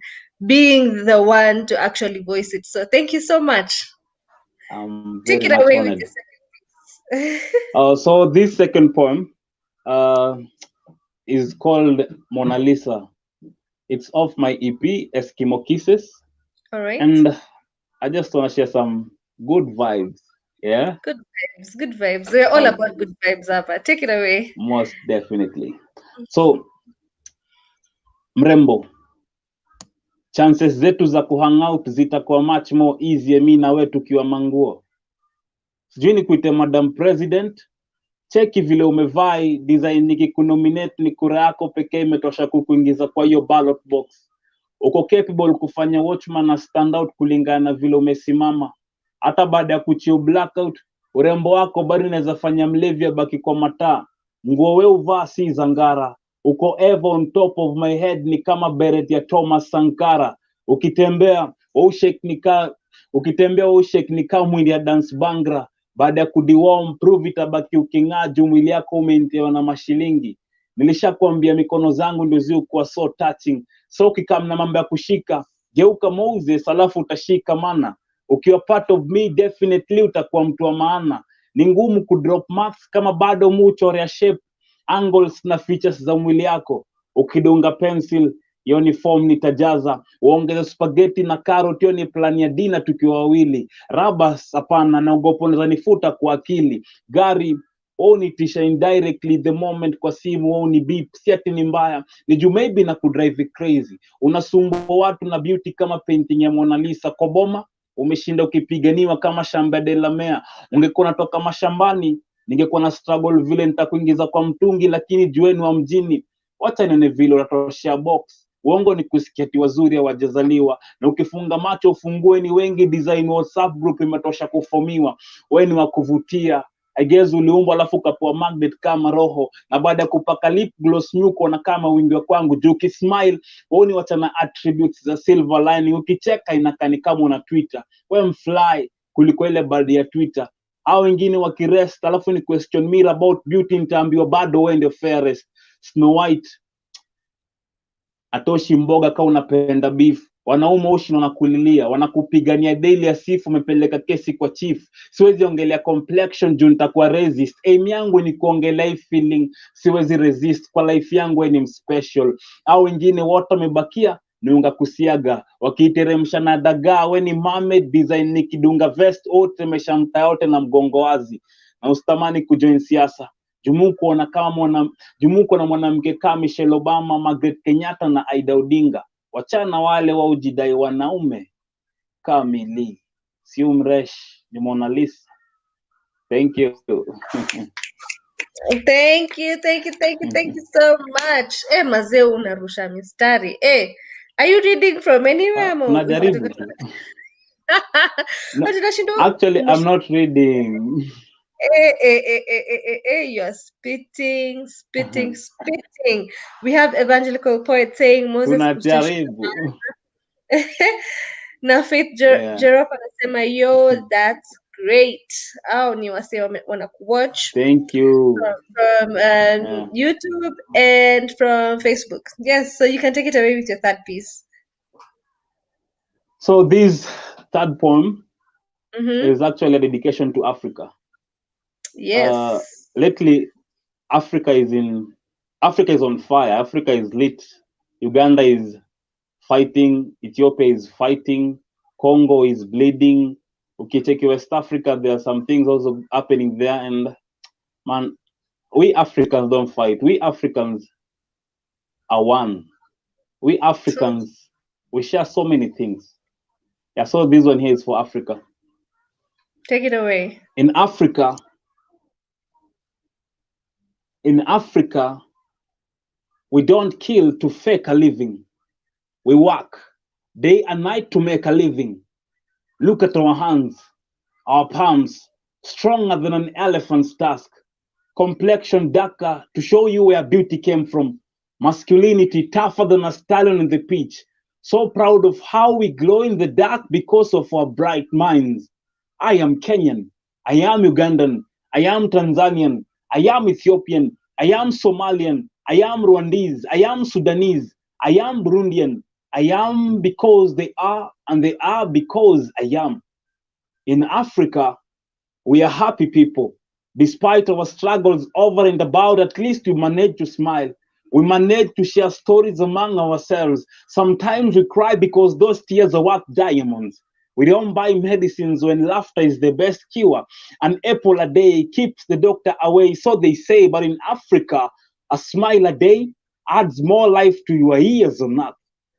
being the one to actually voice it. So thank you so much. Take it away honored. With the second piece. So this second poem is called Mona Lisa. It's off my EP Eskimo Kisses. All right. And I just want to share some good vibes. Yeah. Good vibes. Good vibes. We're all about good vibes, Abba. Take it away. Most definitely. So, mrembo, chances zetu za kuhangout zitakuwa much more easy mi na wewe tukiwa manguo. Sijui nikuite Madam President, cheki vile umevai, design nikikunominate ni kura yako pekee imetosha kukuingiza kwa hiyo ballot box. Uko capable kufanya watchman na stand out kulingana na vile umesimama. Hata baada ya kuchio blackout, urembo wako bado unaweza fanya mlevi abaki kwa mataa. Nguo wewe uvaa si zangara. Uko ever on top of my head ni kama beret ya Thomas Sankara. Ukitembea ni kama mwili ya dance bangra. Baada ya kudiwarm prove itabaki uking'aa juu mwili yako umeintewa na mashilingi. Nilishakwambia mikono zangu ndio zilikuwa so touching. So ukikam na mambo ya kushika, geuka Moses alafu utashika mana. Ukiwa part of me definitely utakuwa mtu wa maana. Ni ngumu kudrop marks kama bado muchorea shape, angles na features za mwili yako. Ukidunga pencil, hiyo ni form nitajaza. Uongeze spaghetti na carrot, hiyo ni plan ya dinner tukiwa wawili. Rabas hapana, naogopa unaweza nifuta kwa akili. Gari unitisha indirectly the moment kwa simu ni beep, si ati ni mbaya, ni juu maybe na kudrive crazy. Unasumbua watu na beauty kama painting ya Mona Lisa. Koboma umeshinda ukipiganiwa kama shamba de la mea. Ungekuwa natoka mashambani, ningekuwa na struggle vile nitakuingiza kwa mtungi, lakini jueni wa mjini wacha nene vile unatoshia box. Uongo ni kusikia ati wazuri hawajazaliwa, na ukifunga macho ufungue ni wengi, design WhatsApp group imetosha kufomiwa. Wewe ni wa kuvutia, I guess uliumbwa alafu ukapewa magnet kama roho, na baada ya kupaka lip gloss nyuko na kama wingi wa kwangu. Juu ukismile wewe ni wachana attributes za silver lining, ukicheka inakani kama una Twitter. Wewe mfly kuliko ile bird ya Twitter. Au wengine wakirest alafu ni question me about beauty, nitaambiwa bado wewe ndio fairest. Snow White atoshi mboga kama unapenda beef. Wanaume oshi wanakulilia, wanakupigania daily asifu umepeleka kesi kwa chief. Siwezi ongelea complexion juu nitakuwa resist. Aim yangu ni kuongelea hii feeling, siwezi resist. Kwa life yangu ni special. Au wengine wote wamebakia ni unga kusiaga, wakiteremsha na dagaa. We ni mermaid design nikidunga vest wote meshamta yote na mgongo wazi. Na ustamani kujoin siasa. Jumuko na mwanamke kama Michelle Obama, Margaret Kenyatta na Aida Odinga. Wachana wale wa ujidai wanaume kamili. Si umresh ni Mona Lisa. Thank you. Thank you so much. Mazee unarusha mistari. Are you reading from anywhere? No, actually, I'm not reading. You're spitting. We have Evangelical Poet saying Moses na Faith Jerop anasema yo, that's great. Ni wase wana kuwatch. Thank you. From YouTube and from Facebook. Yes, so you can take it away with your third piece. So this third poem is actually a dedication to Africa. Yes. Lately, Africa is on fire. Africa is lit. Uganda is fighting. Ethiopia is fighting. Congo is bleeding. Okay, take West Africa. There are some things also happening there. And man, we Africans don't fight. We Africans are one. We Africans, we share so many things. Yeah, so this one here is for Africa. Take it away. In Africa, we don't kill to fake a living. We work day and night to make a living. Look at our hands, our palms, stronger than an elephant's tusk. complexion darker to show you where beauty came from. Masculinity tougher than a stallion in the pitch. So proud of how we glow in the dark because of our bright minds. I am Kenyan. I am Ugandan. I am Tanzanian. I am Ethiopian. I am Somalian. I am Rwandese. I am Sudanese. I am Burundian. I am because they are, and they are because I am. In Africa, we are happy people. Despite our struggles over and about, at least we manage to smile. We manage to share stories among ourselves. Sometimes we cry because those tears are worth diamonds. We don't buy medicines when laughter is the best cure. An apple a day keeps the doctor away, so they say. But in Africa, a smile a day adds more life to your years on earth.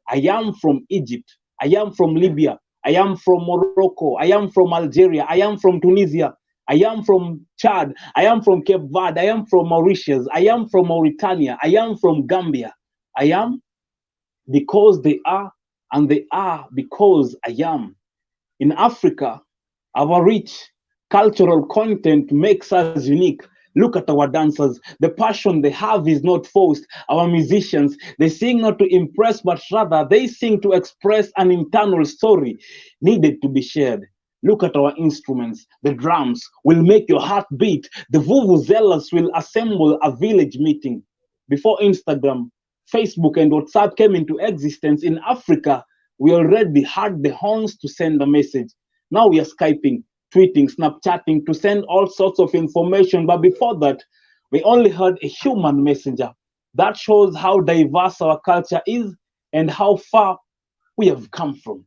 I am from Egypt. I am from Libya. I am from Morocco. I am from Algeria. I am from Tunisia. I am from Chad. I am from Cape Verde. I am from Mauritius. I am from Mauritania. I am from Gambia. I am because they are, and they are because I am. In Africa, our rich cultural content makes us unique. Look at our dancers. The passion they have is not forced. Our musicians, they sing not to impress, but rather they sing to express an internal story needed to be shared. Look at our instruments. The drums will make your heart beat. The vuvuzelas will assemble a village meeting. Before Instagram, Facebook, and WhatsApp came into existence in Africa, we already had the horns to send a message. Now we are Skyping, tweeting, Snapchatting to send all sorts of information. But before that, we only had a human messenger. That shows how diverse our culture is and how far we have come from.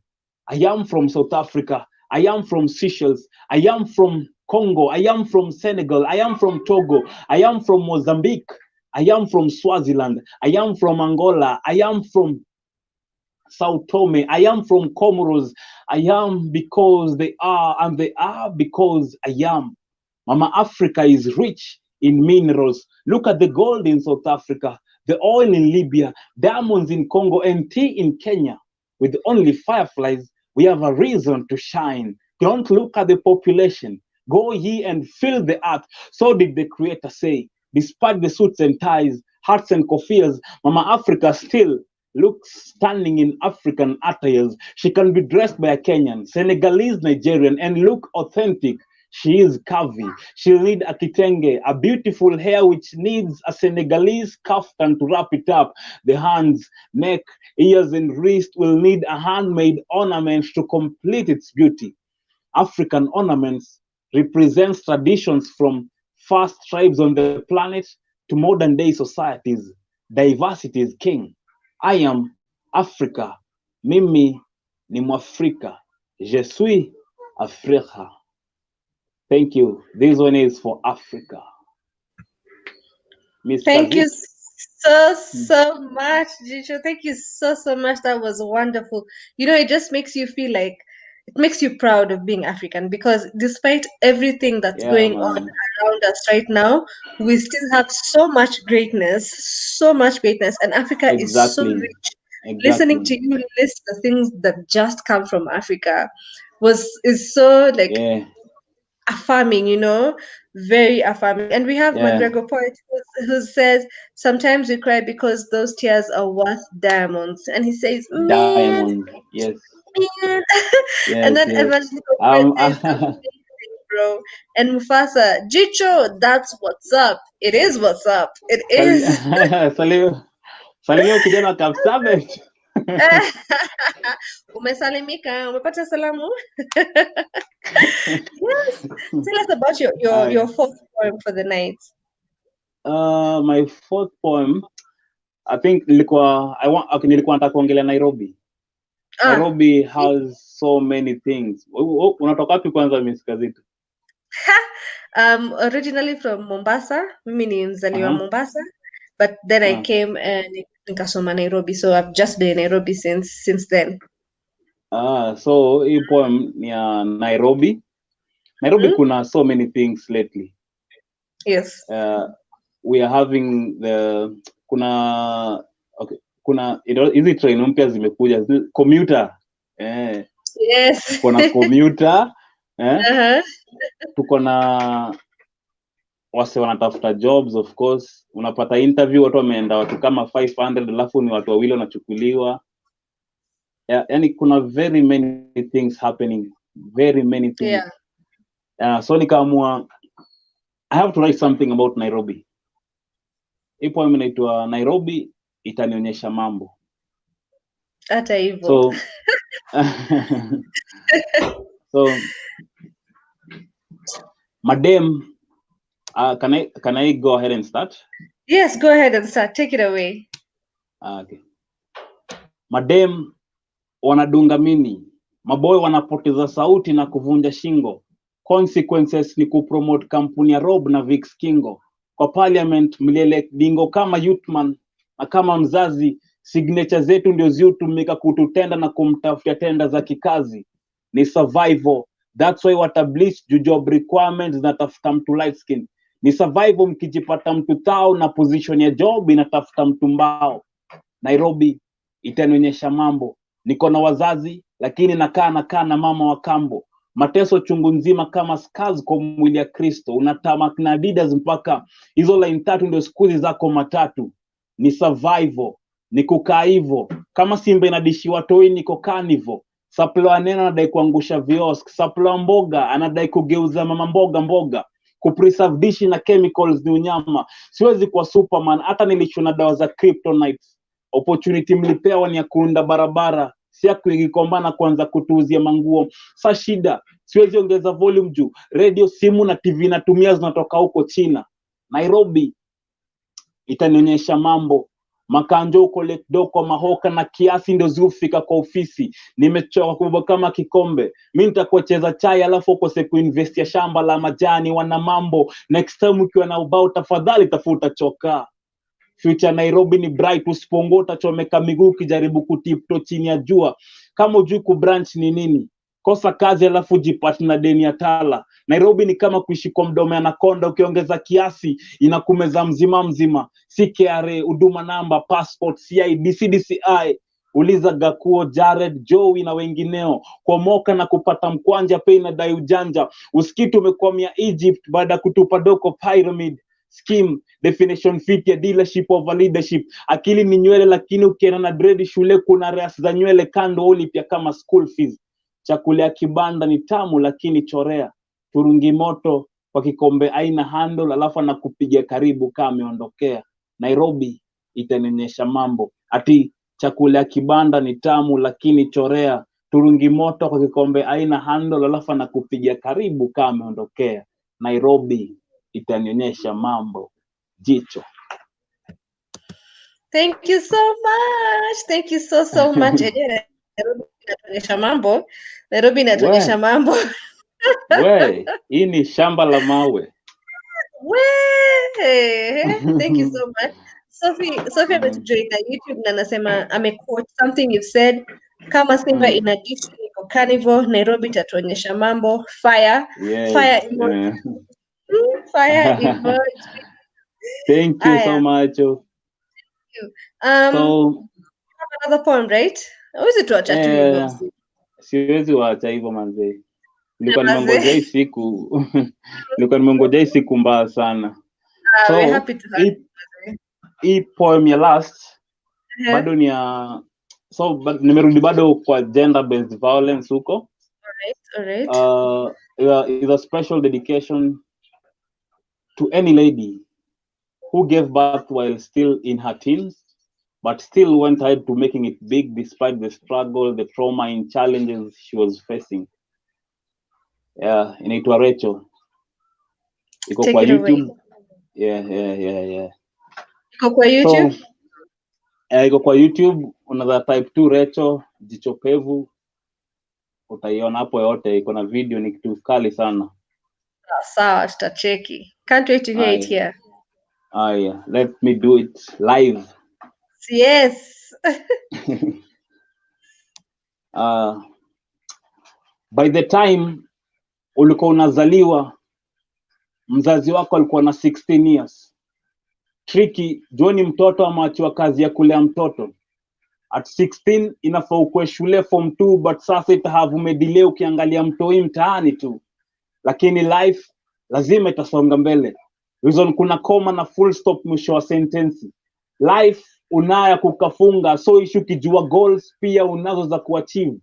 I am from South Africa. I am from Seychelles. I am from Congo. I am from Senegal. I am from Togo. I am from Mozambique. I am from Swaziland. I am from Angola. I am from Sao Tome. I am from Comoros. I am because they are, and they are because I am. Mama Africa is rich in minerals. Look at the gold in South Africa, the oil in Libya, diamonds in Congo, and tea in Kenya. With only fireflies, we have a reason to shine. Don't look at the population. Go ye and fill the earth. So did the Creator say. Despite the suits and ties, hats and koffias, Mama Africa still looks stunning in African attires. She can be dressed by a Kenyan, Senegalese, Nigerian, and look authentic. She is curvy. She'll need a kitenge, a beautiful hair which needs a Senegalese kaftan to wrap it up. The hands, neck, ears, and wrist will need a handmade ornament to complete its beauty. African ornaments represents traditions from first tribes on the planet to modern day societies. Diversity is king. I am Africa. Mimi ni Mwafrika. Je suis Afrika. Thank you. This one is for Africa. Miss Thank Kazi? you so much, G-Cho. Thank you so much. That was wonderful. You know, it just makes you feel like it makes you proud of being African, because despite everything that's Yeah, going on man. around us right now, we still have so much greatness, and Africa is so Exactly. rich. Listening to Exactly. you list the things that just come from Africa is so like Yeah. affirming, you know, very affirming. And we have Yeah. McGregor Poet who says, sometimes we cry because those tears are worth diamonds. And he says, man, Diamond. Yes. man. And Yes. then Yes. Evangelical Poet says, amazing, bro. And Mufasa, G-Cho, that's what's up. It is what's up. It Sali is. Salimia kijana Kapsabet. Umesalimika, umepata salamu. Yes. Tell us about your fourth poem for the night. My fourth poem, I think nilikuwa nataka kuongelea Nairobi. Nairobi has so many things. Unatoka wapi kwanza, Miss Kazito? Originally from Mombasa. Mimi ni mzaliwa Mombasa, but then I came and nikasoma Nairobi, so I've just been in Nairobi since then. So hii poem ni ya Nairobi. Nairobi kuna so many things lately. Yes. We are having kuna hizi train mpya zimekuja, commuter. Yes. Kuna commuter. Tuko na wase wanatafuta jobs. Of course unapata interview watu wameenda watu kama 500 alafu ni watu wawili wanachukuliwa. Yani kuna very many things happening, very many things. So nikaamua I have to write something about Nairobi. Ipo inaitwa Nairobi Itanionyesha Mambo. Hata hivyo. So madam, can I go ahead and start? Yes, go ahead and start. Take it away. Okay. Madam wanadunga mini, maboy wanapoteza sauti na kuvunja shingo. Consequences ni kupromote kampuni ya Rob na Vix Kingo. Kwa parliament mlielect dingo kama youthman na kama mzazi, signature zetu ndio ziutumika kututenda na kumtafutia tenda za kikazi. Ni survival. That's why watablish job requirements na tafuta mtu light skin. Ni survival mkijipata mtu tao na position ya job inatafuta mtu mbao. Nairobi Itanionyesha Mambo. Niko na wazazi lakini nakaa na mama wa kambo. Mateso chungu nzima kama scars kwa mwili ya Kristo. Unatamak na Adidas mpaka hizo line 3 ndio skuzi zako matatu. Ni survival, ni kukaa hivyo. Kama simba inadishiwa toi niko carnivore. Supply neno anadai kuangusha viosk, supply mboga anadai kugeuza mama mboga. Kupreserve dishi na chemicals ni unyama. Siwezi kuwa Superman hata nilichuna dawa za kryptonite. Opportunity mlipewa ni ya kuunda barabara, si ya kuigikombana kwanza kutuuzia manguo. Sa shida, siwezi ongeza volume juu radio, simu na TV natumia zinatoka huko China. Nairobi Itanionyesha Mambo. Makanjo uko Lake Doko mahoka na kiasi ndio zufika kwa ofisi. Nimechoka kubwa kama kikombe. Mimi nitakucheza chai alafu ukose kuinvest ya shamba la majani. Wana mambo, next time ukiwa na ubao tafadhali tafuta choka. Future Nairobi ni bright, usipongota chomeka miguu kijaribu kutipto chini ya jua. Kama ujui ku branch ni nini, kosa kazi alafu jipati na deni ya tala. Nairobi ni kama kuishi kwa mdomo ya anakonda, ukiongeza kiasi inakumeza mzima. CKRA, huduma namba, passport, CID, CDCI, uliza Gakuo, Jared, Joey na wengineo. Kwa moka na kupata mkwanja pei na dai ujanja. Usikitu umekwamia Egypt baada kutupa doko pyramid. Scheme, definition fit ya dealership over leadership. Akili ni nywele lakini ukienda na dread shule kuna reas za nywele kando ulipia kama school fees. Chakula ya kibanda ni tamu lakini chorea. Turungi moto kwa kikombe aina handle alafu anakupigia karibu kama ameondokea. Nairobi Itanionyesha Mambo. Ati chakula ya kibanda ni tamu lakini chorea. Turungi moto kwa kikombe aina handle alafu anakupigia karibu kama ameondokea. Nairobi Itanionyesha Mambo. G-Cho. Thank you so much. Thank you so much. Nairobi Itanionyesha Mambo. Nairobi Itanionyesha Mambo. Hii ni shamba la mawe. Thank you so much. Sophie ametujoin na YouTube na anasema amequote something you've said. Kama simba inadishi niko carnivore, Nairobi Itatuonyesha Mambo. Fire. Yes. Fire emoji. Fire emoji. Thank you so much. So you have another poem, right? Uwezi tuacha tu hivyo. Siwezi waacha hivyo manze. Nilikuwa nimengojea hii siku. Nilikuwa nimengojea hii siku mbaya sana. So we're happy to have you. Hii poem ya last bado ni ya nimerudi bado kwa gender based violence huko. All right. Is a special dedication to any lady who gave birth while still in her teens, but still went ahead to making it big despite the struggle, the trauma and challenges she was facing. Inaitwa Rachel. Iko kwa YouTube. Yeah. Iko kwa YouTube? So, iko kwa YouTube, unaweza type tu Rachel G-Cho Pevu. Utaiona hapo yote, iko na video, ni kitu kali sana. Sawa, tutacheki. Can't wait to hear it here. Yeah. Let me do it live. Yes. By the time ulikuwa unazaliwa, mzazi wako alikuwa na 16 years. Tricky, Johnny mtoto ameachiwa kazi ya kulea mtoto. At 16 inafaa ukue shule form 2, but sasa itahavu umedelay ukiangalia mtoi mtaani tu. Lakini life lazima itasonga mbele. reason kuna koma na full stop mwisho wa sentensi. Life unaya kukafunga, so ishu kijua goals pia unazo za kuachieve.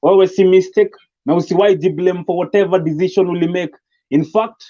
Wewe si mistake na usiwahi jiblame for whatever decision ulimake. In fact,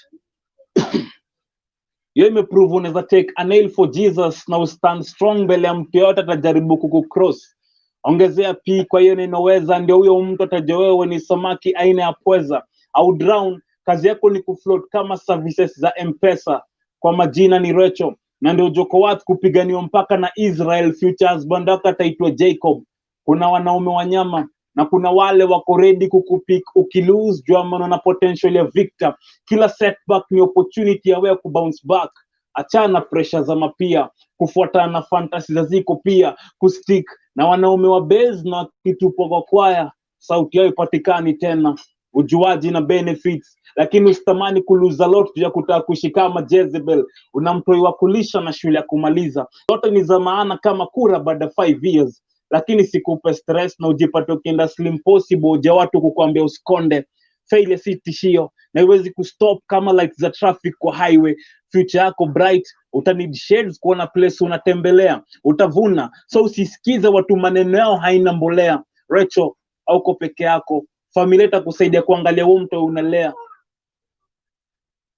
hiyo imeprove unaweza take a nail for Jesus na ustand strong mbele ya mtu yote atajaribu kukucross. Ongezea p kwa hiyo ninaweza, ndio huyo mtu atajua wewe ni samaki aina ya pweza au drown. Kazi yako ni kufloat kama services za M-Pesa. Kwa majina ni Recho na ndio Joko watu kupiganiwa mpaka na Israel. Future husband wako ataitwa Jacob. Kuna wanaume wanyama na kuna wale wako ready kukupik ukilose, jua maana na potential ya victor. Kila setback ni opportunity ya wewe kubounce back. Achana pressure za mapia, kufuatana na fantasy za ziko pia, kustick na wanaume wa base na kitupo kwa kwaya, sauti yao ipatikani tena, ujuaji na benefits. Lakini usitamani kuluza lot ya kutaka kushika kama Jezebel. Unamtoi wa kulisha na shule ya kumaliza. Yote ni za maana kama kura baada 5 years. Lakini sikupe stress na ujipate ukienda slim possible uja watu kukuambia usikonde. Failure si tishio na iwezi kustop kama lights za traffic kwa highway. Future yako bright, utanid shades kuona place unatembelea. Utavuna, so usisikize watu maneno yao haina mbolea. Recho, auko peke yako, familia itakusaidia kuangalia huo mto unalea.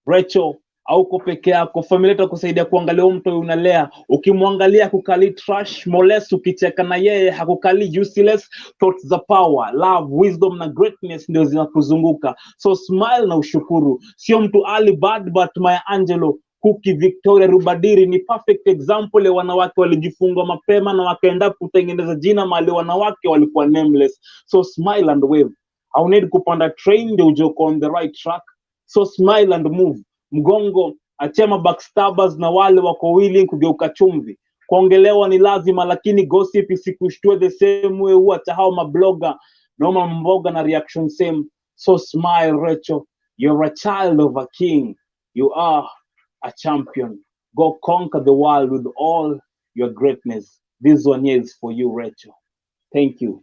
Recho, hauko peke yako, familia itakusaidia kuangalia mtu unalea. Ukimwangalia kukali trash molest, ukicheka na yeye hakukali useless. Thoughts za power, love, wisdom na greatness ndio zinakuzunguka. So smile na ushukuru. Sio mtu Ali Bad but Maya Angelo, Kuki, Victoria Rubadiri ni perfect example ya wanawake walijifunga mapema na wakaenda kutengeneza jina mahali wanawake walikuwa nameless. So smile and wave. Au need kupanda train ndio ujoko on the right track. So smile and move. Mgongo, achema backstabbers na wale wako willing kugeuka chumvi. Kuongelewa ni lazima lakini gossip isikushtue the same way huwa hao mablogger. Noma mboga na reaction same. So smile Rachel, you're a child of a king. You are a champion. Go conquer the world with all your greatness. This one here is for you, Rachel. Thank you.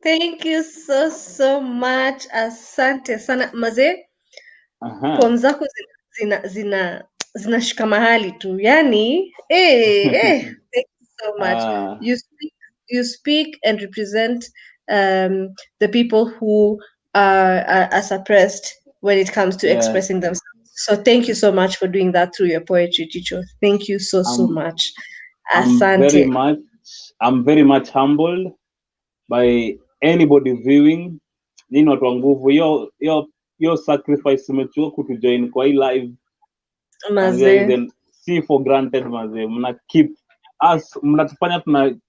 Thank you so much. Asante sana maze. Poem zako zinashika mahali tu. Yani, thank you so much. You speak and represent the people who are suppressed when it comes to expressing themselves. So thank you so much for doing that through your poetry, G-Cho. Thank you so much. Asante. I'm very much humbled by anybody viewing. Nini watu wa nguvu, your sacrifice umechukua kutujoin kwa hii live. Maze. See for granted maze. Mna keep us, mnatufanya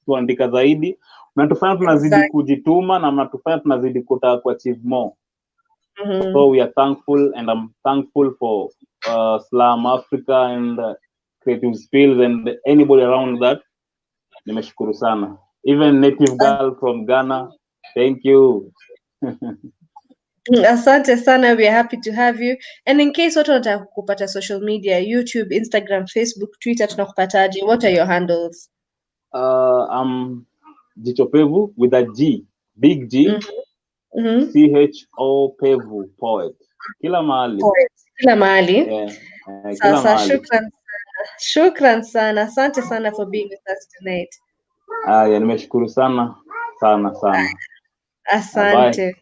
tuandika zaidi, mnatufanya tunazidi kujituma na mnatufanya tunazidi kutaka kuachieve more. So we are thankful and I'm thankful for Slam Africa and Creative Spills and anybody around that. Nimeshukuru sana. Even native girl from Ghana. Thank you. Asante sana, we are happy to have you. And in case watu wanataka kupata social media, YouTube, Instagram, Facebook, Twitter, tunakupataje? What are your handles? I'm G-Cho Pevu with a G, big G. C-H-O Pevu, poet. Kila mahali. Poet. Kila mahali. Yeah. Kila mahali. Shukran sana. Asante sana for being with us tonight. Nimeshukuru sana. Asante.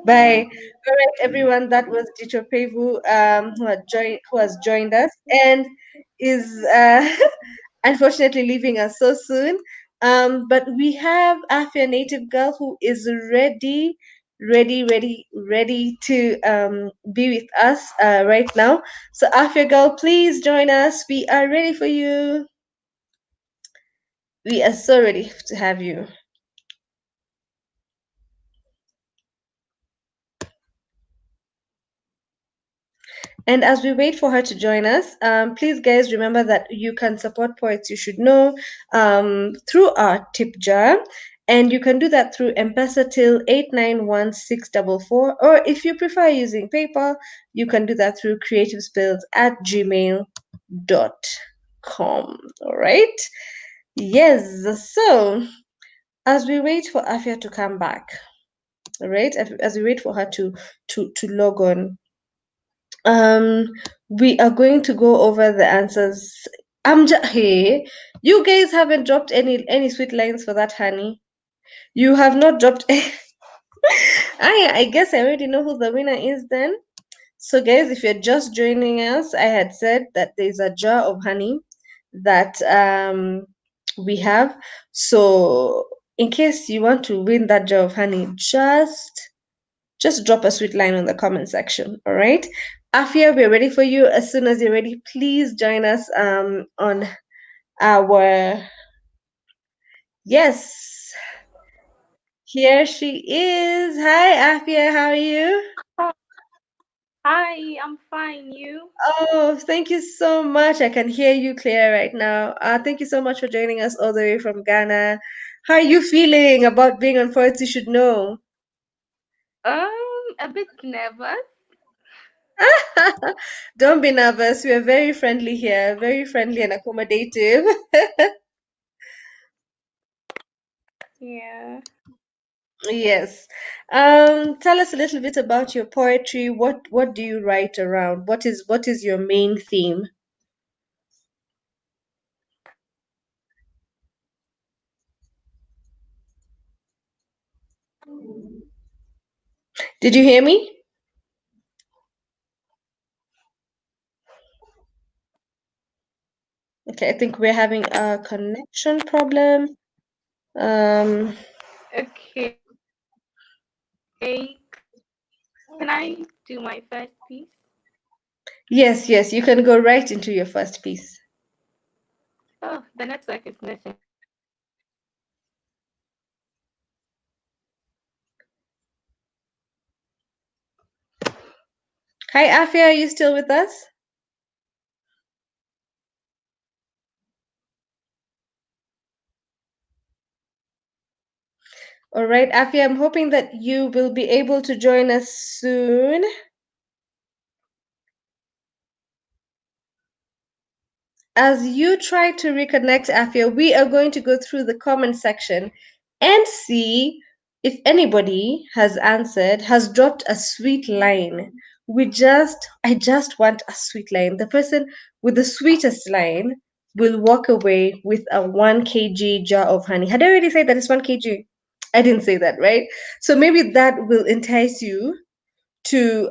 Bye. All right, everyone. That was G-Cho Pevu, who has joined us and is unfortunately leaving us so soon. But we have Afia Native Girl who is ready to be with us right now. So Afia Girl, please join us. We are ready for you. We are so ready to have you. And as we wait for her to join us, please, guys, remember that you can support Poets You Should Know through our tip jar. And you can do that through M-Pesa till 891644. Or if you prefer using PayPal, you can do that through creativespills@gmail.com. All right? Yes. So as we wait for Afia to come back, all right? As we wait for her to log on, we are going to go over the answers. Hey, you guys haven't dropped any sweet lines for that, honey. You have not dropped. I guess I already know who the winner is then. So, guys, if you're just joining us, I had said that there's a jar of honey that we have. So, in case you want to win that jar of honey, just drop a sweet line on the comment section. All right, Afia, we're ready for you. As soon as you're ready, please join us on our yes. Here she is. Hi, Afia. How are you? Hi, I'm fine. You? Oh, thank you so much. I can hear you clear right now. Thank you so much for joining us all the way from Ghana. How are you feeling about being on Poets You Should Know? A bit nervous. Don't be nervous. We are very friendly here, very friendly and accommodative. Yeah. Yes. Tell us a little bit about your poetry. What do you write around? What is your main theme? Did you hear me? Okay, I think we're having a connection problem. Okay. Can I do my first piece? Yes, you can go right into your first piece. Oh, the network is missing. Hi, Afia, are you still with us? All right, Afia, I'm hoping that you will be able to join us soon. As you try to reconnect, Afia, we are going to go through the comment section and see if anybody has dropped a sweet line. I just want a sweet line. The person with the sweetest line will walk away with a 1 kg jar of honey. Had I already said that it's 1 kg? I didn't say that, right? So maybe that will entice you to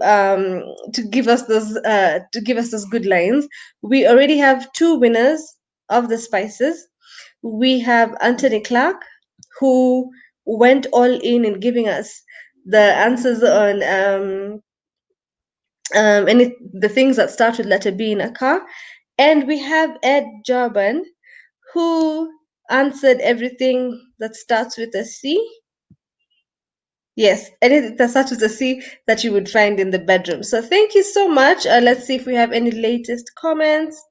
give us those good lines. We already have two winners of the spices. We have Anthony Clark, who went all in giving us the answers on the things that start with letter B in a car, and we have Ed Jarban, who answered everything that starts with a C. Yes, anything that starts with a C that you would find in the bedroom. So thank you so much. Let's see if we have any latest comments.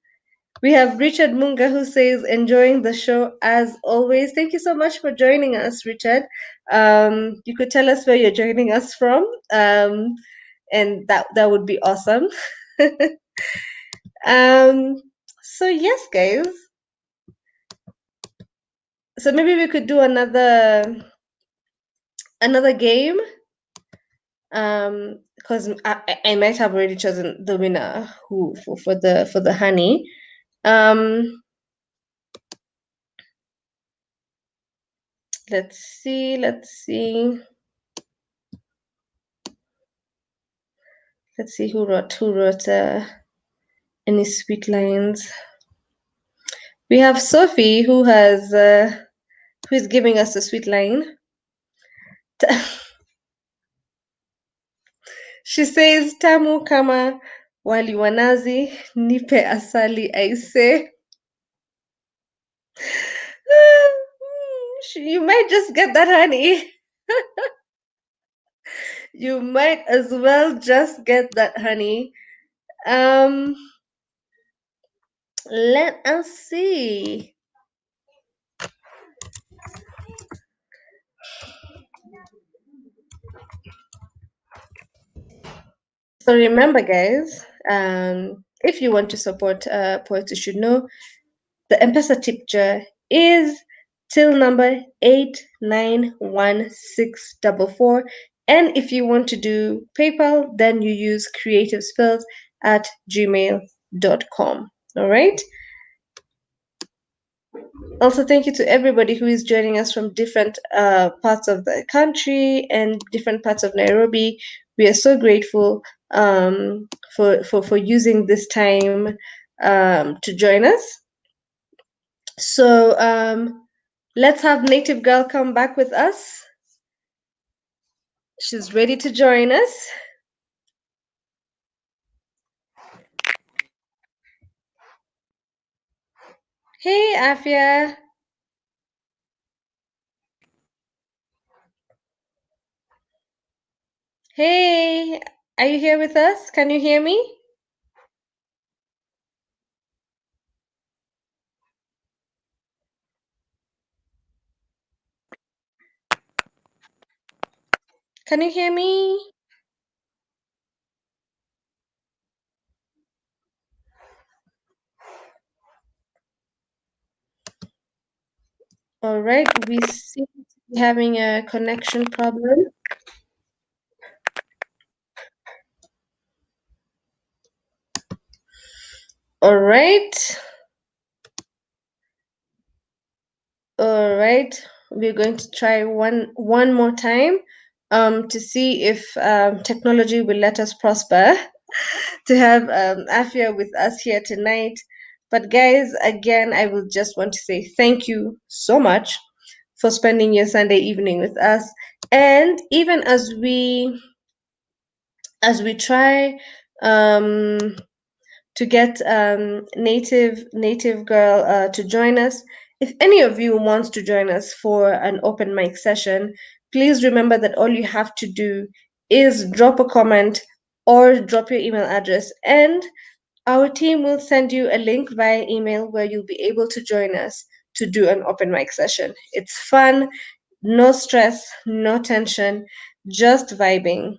We have Richard Munga who says, enjoying the show as always. Thank you so much for joining us, Richard. You could tell us where you're joining us from, and that would be awesome. um, so yes, guys. So maybe we could do another game, because I might have already chosen the winner who for the honey. Let's see who wrote any sweet lines. We have Sophie who is giving us a sweet line. She says, tamu kama wali wa nazi, nipe asali aise. You might just get that, honey. You might as well just get that, honey. Let us see. So remember, guys, if you want to support Poets You Should Know, the M-Pesa tip jar is till number 891644. And if you want to do PayPal, then you use Creative Spells gmail.com. All right. Also, thank you to everybody who is joining us from different parts of the country and different parts of Nairobi. We are so grateful for using this time to join us. So let's have Native Girl come back with us. She's ready to join us. Hey, Afia. Hey, are you here with us? Can you hear me? Can you hear me? All right, we seem to be having a connection problem. All right. All right. We're going to try one more time to see if technology will let us prosper to have Afia with us here tonight. But guys, again, I will just want to say thank you so much for spending your Sunday evening with us. And even as we try to get native girl to join us, if any of you wants to join us for an open mic session, please remember that all you have to do is drop a comment or drop your email address, and our team will send you a link via email where you'll be able to join us to do an open mic session. It's fun, no stress, no tension, just vibing,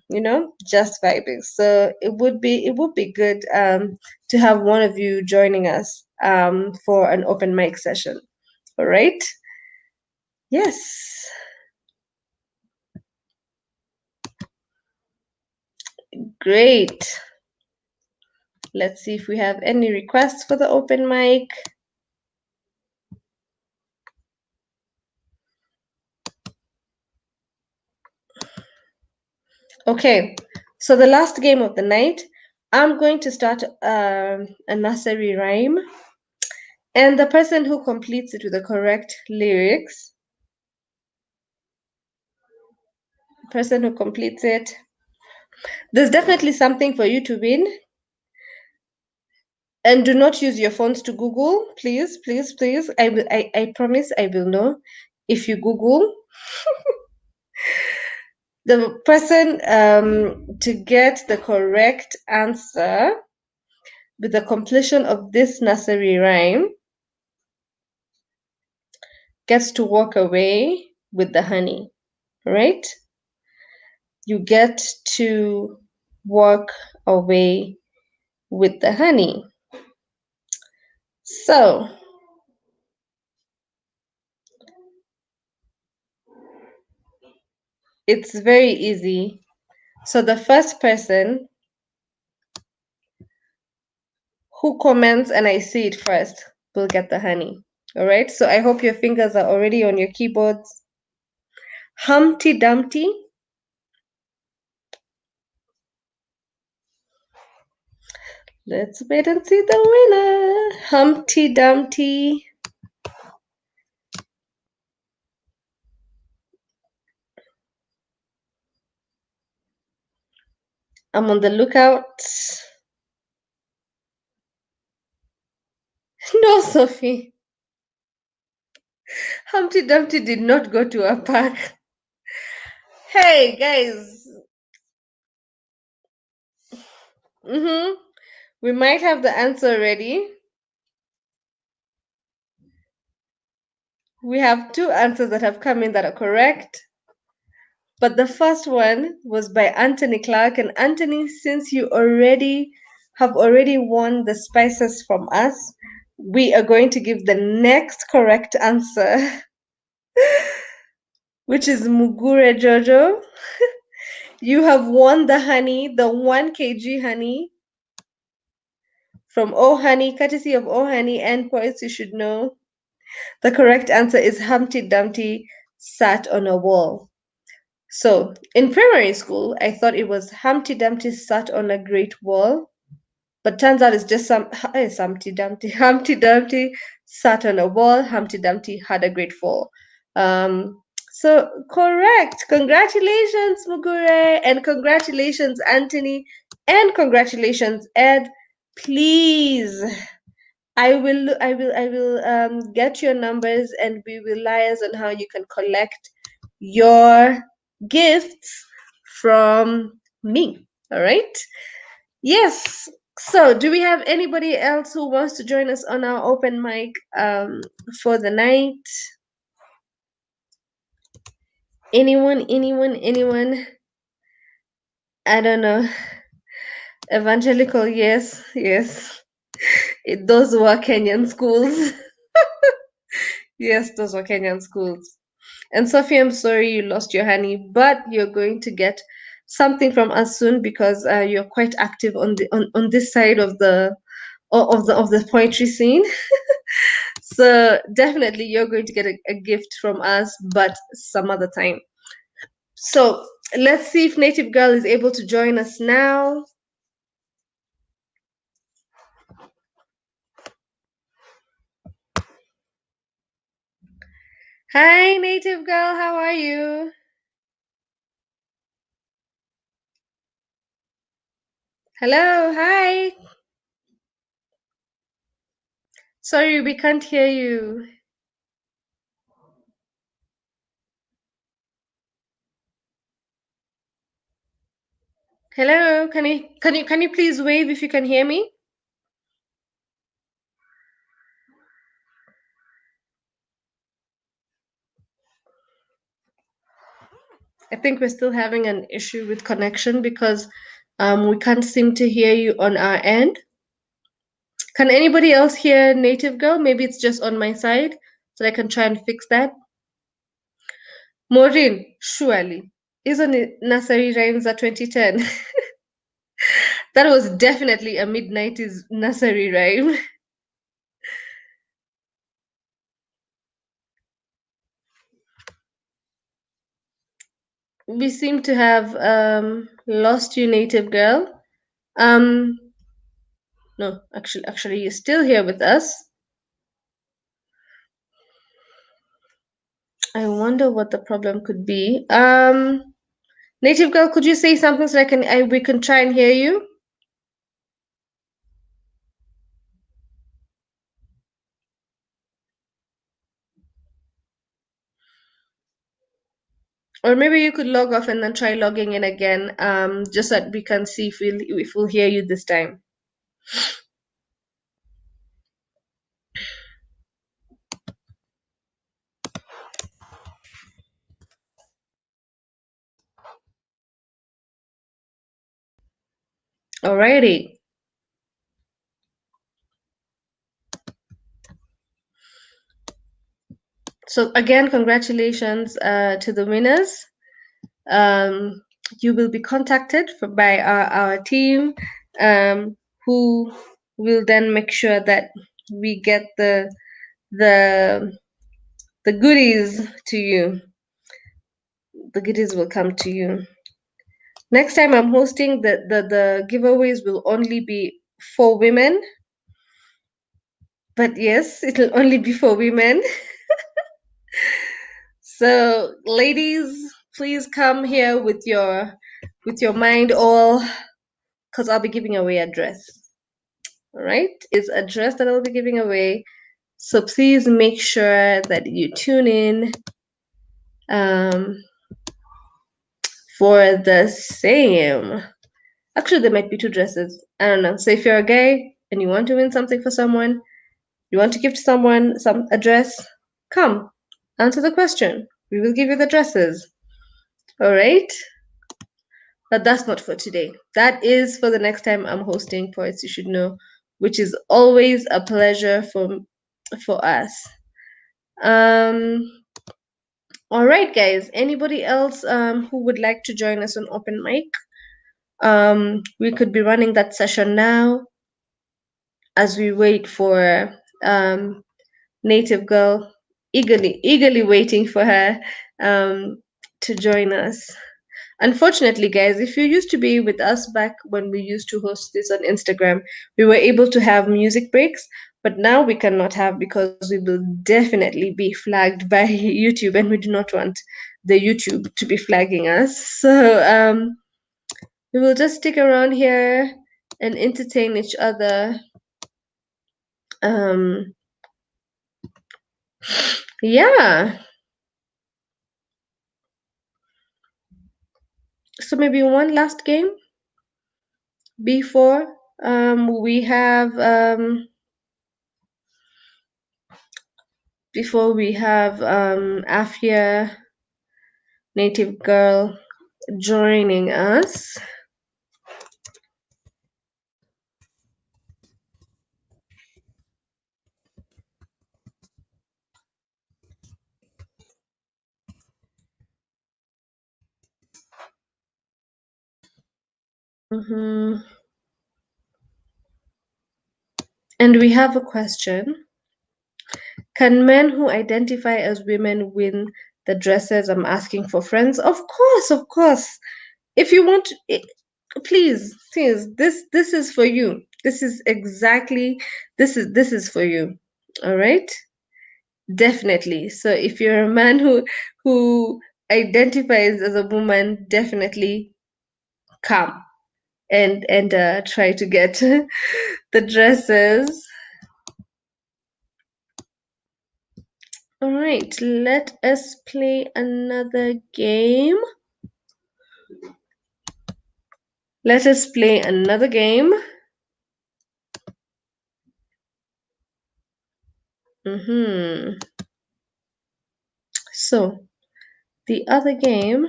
just vibing. So it would be good to have one of you joining us for an open mic session. All right? Yes. Great. Let's see if we have any requests for the open mic. Okay, so the last game of the night, I'm going to start a nursery rhyme, and the person who completes it with the correct lyrics, person who completes it, there's definitely something for you to win. And do not use your phones to Google, please, please, please. I promise I will know if you Google. The person to get the correct answer with the completion of this nursery rhyme gets to walk away with the honey, right? You get to walk away with the honey. So, it's very easy. So the first person who comments and I see it first will get the honey. All right. So I hope your fingers are already on your keyboards. Humpty Dumpty. Let's wait and see the winner. Humpty Dumpty. I'm on the lookout. No, Sophie. Humpty Dumpty did not go to a park. Hey, guys. We might have the answer ready. We have two answers that have come in that are correct. But the first one was by Anthony Clark. And Anthony, since you have already won the spices from us, we are going to give the next correct answer, which is Mugure Jojo. You have won the honey, the 1 kg honey. from Oh Honey, courtesy of Oh Honey and Poets You Should Know. The correct answer is Humpty Dumpty sat on a wall. So in primary school, I thought it was Humpty Dumpty sat on a great wall, but turns out it's just Humpty Dumpty. Humpty Dumpty sat on a wall. Humpty Dumpty had a great fall. So correct. Congratulations, Mugure, and congratulations, Anthony, and congratulations, Ed. Please, I will get your numbers and we will liaise on how you can collect your gifts from me. All right. Yes. So, do we have anybody else who wants to join us on our open mic for the night? Anyone? I don't know. Evangelical, yes. Those were Kenyan schools. Yes, those were Kenyan schools. And Sophie, I'm sorry you lost your honey, but you're going to get something from us soon because you're quite active on on this side of the poetry scene. So definitely you're going to get a gift from us, but some other time. So let's see if Native Girl is able to join us now. Hi, Native Girl, how are you? Hello, hi. Sorry, we can't hear you. Hello, can you please wave if you can hear me? I think we're still having an issue with connection because we can't seem to hear you on our end. Can anybody else hear Native Girl? Maybe it's just on my side, so I can try and fix that. Maureen, surely. Isn't it nursery rhymes are 2010? That was definitely a mid-90s nursery rhyme. We seem to have lost you, Native Girl. No, actually, you're still here with us. I wonder what the problem could be. Native Girl, could you say something so we can try and hear you? Or maybe you could log off and then try logging in again, just so that we can see if we'll hear you this time. Alrighty. So again, congratulations to the winners. You will be contacted by our team, who will then make sure that we get the goodies to you. The goodies will come to you. Next time I'm hosting, the giveaways will only be for women. But yes, it'll only be for women. So ladies, please come here with your mind all, because I'll be giving away a dress. All right, it's a dress that I'll be giving away. So please make sure that you tune in for the same. Actually, there might be two dresses. I don't know. So if you're a guy and you want to win something for someone, you want to give to someone a dress, come, answer the question. We will give you the dresses. All right? But that's not for today. That is for the next time I'm hosting Poets You Should Know, which is always a pleasure for us. All right, guys. Anybody else who would like to join us on open mic? We could be running that session now. as we wait for Native Girl, eagerly waiting for her to join us. Unfortunately, guys, if you used to be with us back when we used to host this on Instagram, we were able to have music breaks, but now we cannot have because we will definitely be flagged by YouTube, and we do not want the YouTube to be flagging us. So we will just stick around here and entertain each other. Yeah. So maybe one last game before we have Afia, Native Girl, joining us. And we have a question. Can men who identify as women win the dresses? I'm asking for friends. Of course, of course. If you want, please, this is for you. This is exactly this is for you. All right, definitely. So if you're a man who identifies as a woman, definitely come and try to get the dresses. All right, let us play another game. Let us play another game. So, the other game,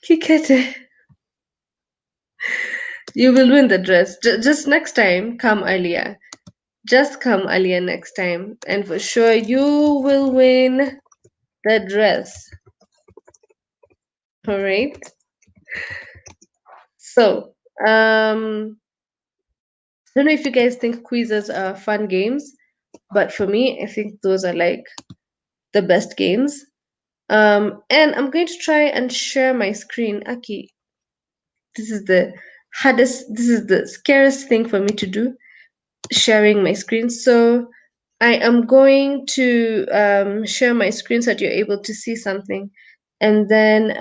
Kikete, you will win the dress. Just next time, come earlier. Just come earlier next time, and for sure you will win the dress. All right. So, I don't know if you guys think quizzes are fun games, but for me, I think those are like the best games. And I'm going to try and share my screen. Aki, this is the scariest thing for me to do, sharing my screen. So I am going to share my screen so that you're able to see something. And then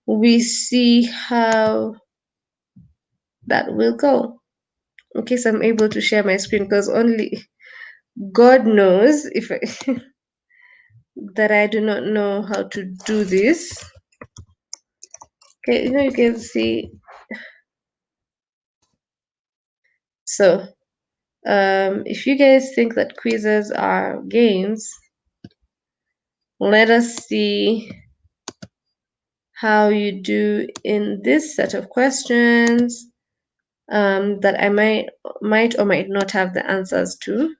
we see how that will go. In case I'm able to share my screen, because only God knows if I that I do not know how to do this. Okay, you can see. So, if you guys think that quizzes are games, let us see how you do in this set of questions that I might or might not have the answers to.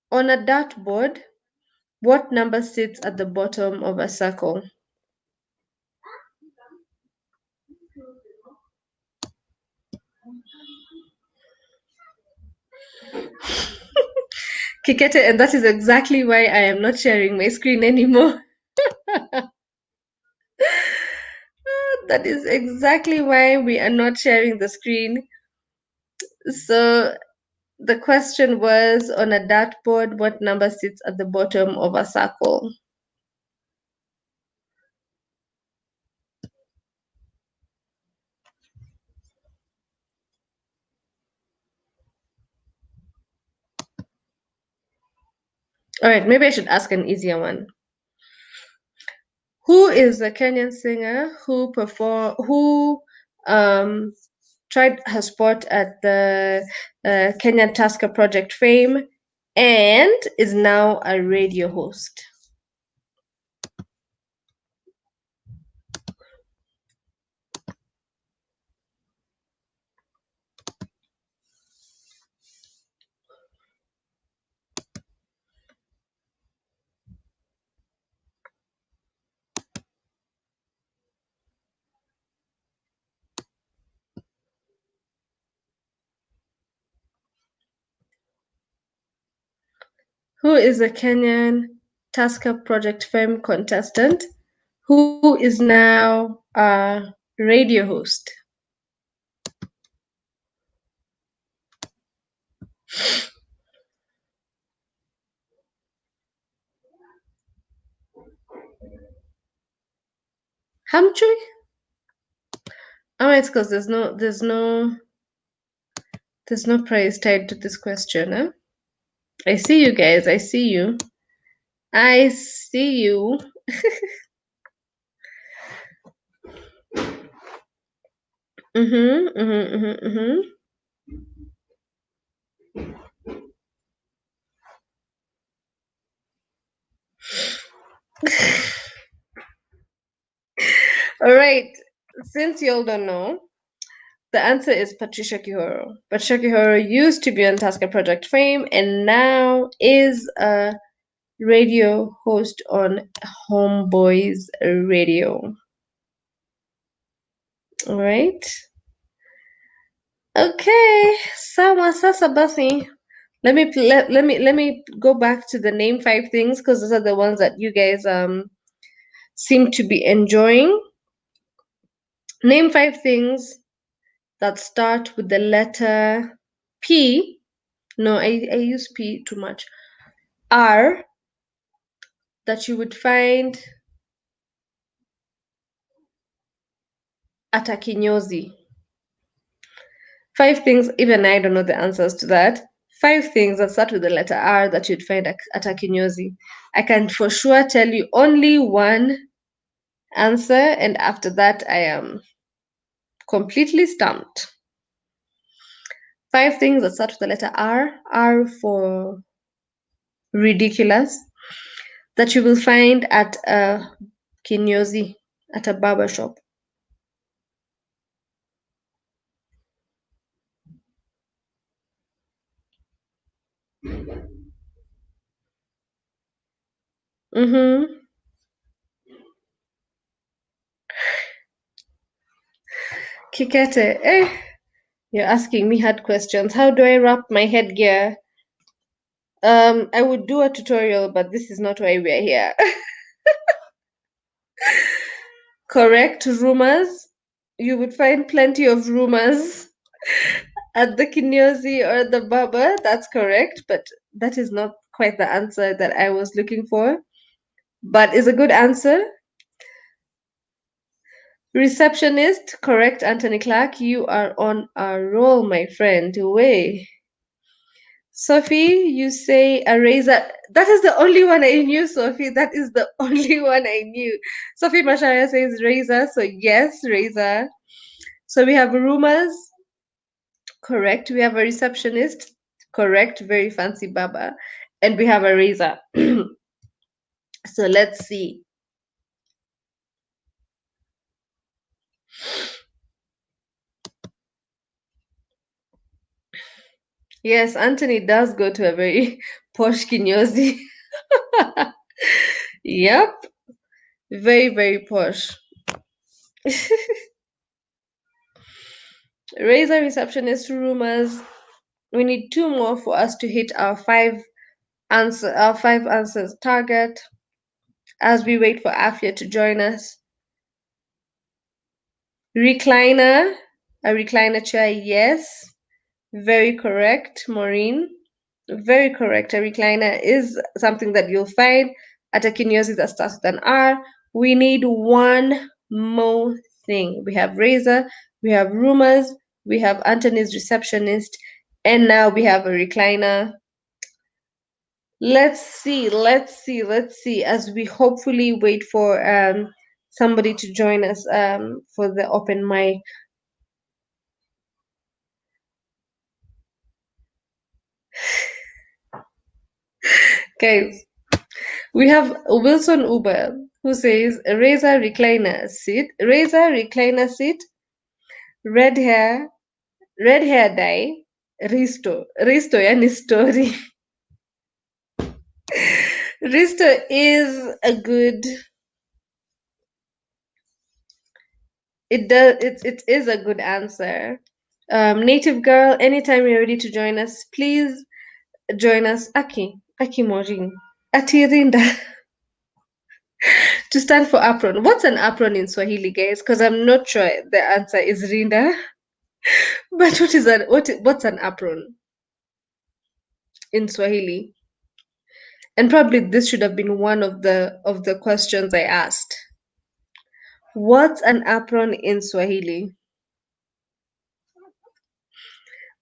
On a dartboard, what number sits at the bottom of a circle? Kikete, and that is exactly why I am not sharing my screen anymore. That is exactly why we are not sharing the screen. So the question was, on a dartboard, what number sits at the bottom of a circle? All right, maybe I should ask an easier one. Who is a Kenyan singer who tried her sport at the Kenyan Tasker Project Fame and is now a radio host? Who is a Kenyan Tusker Project Fame contestant who is now a radio host? Hamchui? Alright, because there's no prize tied to this question, huh? I see you guys, I see you. I see you. All right. Since you all don't know, the answer is Patricia Kihoro. Patricia Kihoro used to be on Tasker Project Fame and now is a radio host on Homeboys Radio. All right. Okay. Sawa sasa basi. Let me go back to the name 5 things because those are the ones that you guys seem to be enjoying. Name 5 things that start with the letter P. No, I use P too much. R that you would find at a kinyozi. 5 things, even I don't know the answers to that. 5 things that start with the letter R that you'd find at a kinyozi. I can for sure tell you only one answer, and after that I am completely stumped. 5 things that start with the letter R. R for ridiculous, that you will find at a kinyozi, at a barber shop. Kikete, you're asking me hard questions. How do I wrap my headgear? I would do a tutorial, but this is not why we're here. Correct rumors. You would find plenty of rumors at the kinyozi or the barber. That's correct, but that is not quite the answer that I was looking for. But is a good answer. Receptionist, correct, Anthony Clark. You are on a roll, my friend. Way. Sophie, you say a razor. That is the only one I knew, Sophie. That is the only one I knew. Sophie Mashaya says razor. So, yes, razor. So, we have rumors. Correct. We have a receptionist. Correct. Very fancy baba. And we have a razor. So, let's see. Yes, Anthony does go to a very posh kinyozi. Yep. Very, very posh. Razor receptionist rumors. We need 2 more for us to hit our 5 answers target as we wait for Afia to join us. Recliner, a recliner chair, yes. Very correct, Maureen. Very correct. A recliner is something that you'll find at a kinyozi that starts with an R. We need 1 more thing. We have razor, we have rumors, we have Anthony's receptionist, and now we have a recliner. Let's see as we hopefully wait for somebody to join us for the open mic. Guys, we have Wilson Uber who says razor recliner seat, red hair dye, risto yani story. Risto is a good. It is a good answer. Native girl, anytime you're ready to join us, please join us. Aki, Akimorin. Atirinda. To stand for apron. What's an apron in Swahili, guys? Because I'm not sure the answer is Rinda. But what's an apron in Swahili? And probably this should have been one of the questions I asked. What's an apron in Swahili?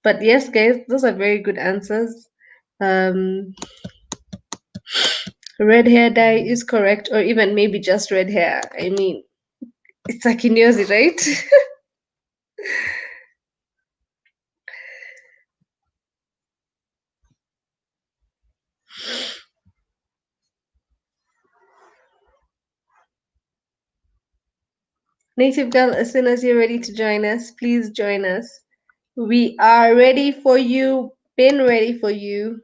But yes, guys, those are very good answers. Red hair dye is correct, or even maybe just red hair. I mean, it's a kinyozi, right? Native girl, as soon as you're ready to join us, please join us. We are ready for you, been ready for you.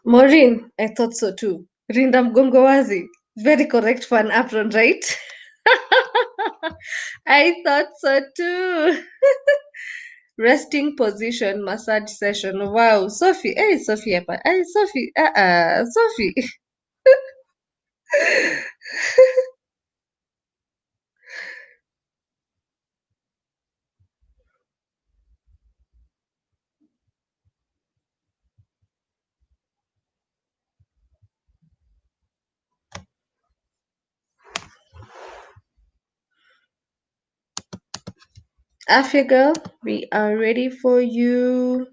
Maureen, I thought so too. Rinda mgongo wazi. Very correct for an apron, right? I thought so too. Resting position, massage session. Wow, Sophie. Hey, Sophie. Hey, Sophie. Sophie. Afia girl, we are ready for you.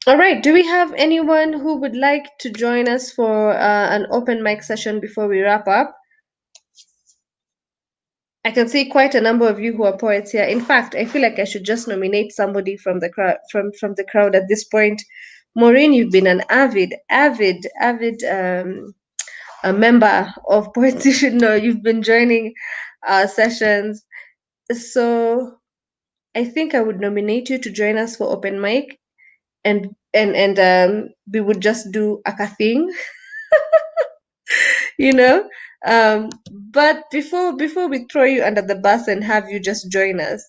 All right. Do we have anyone who would like to join us for an open mic session before we wrap up? I can see quite a number of you who are poets here. In fact, I feel like I should just nominate somebody from the crowd from the crowd at this point. Maureen, you've been an avid a member of Poets You Should Know. You've been joining our sessions. So I think I would nominate you to join us for open mic, and we would just do a thing, you know. But before we throw you under the bus and have you just join us,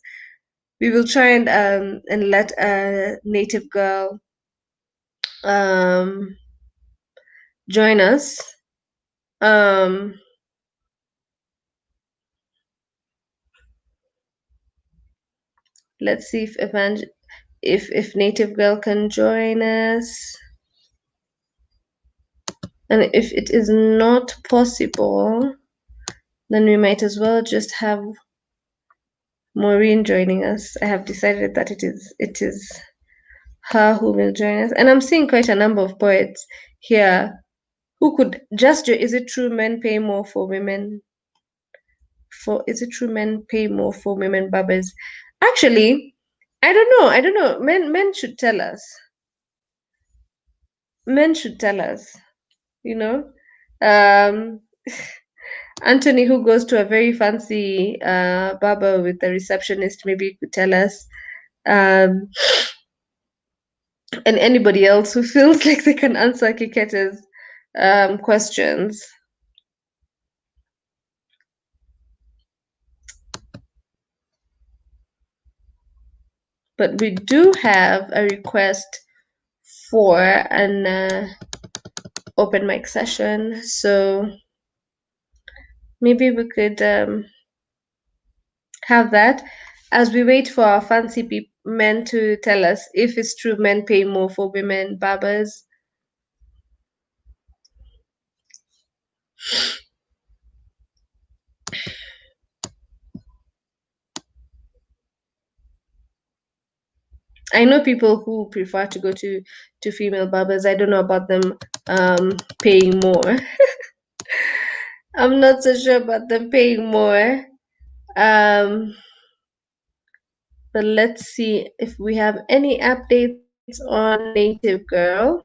we will try and let a native girl join us. Let's see if native girl can join us. And if it is not possible, then we might as well just have Maureen joining us. I have decided that it is her who will join us. And I'm seeing quite a number of poets here who could just join. Is it true men pay more for women? Is it true men pay more for women barbers? Actually, I don't know. Men should tell us. Men should tell us, you know. Anthony, who goes to a very fancy barber with a receptionist, maybe could tell us. And anybody else who feels like they can answer Kikete's questions. But we do have a request for an open mic session, so maybe we could have that as we wait for our fancy men to tell us if it's true men pay more for women barbers. I know people who prefer to go to female barbers. I don't know about them paying more. I'm not so sure about them paying more. But let's see if we have any updates on Native Girl.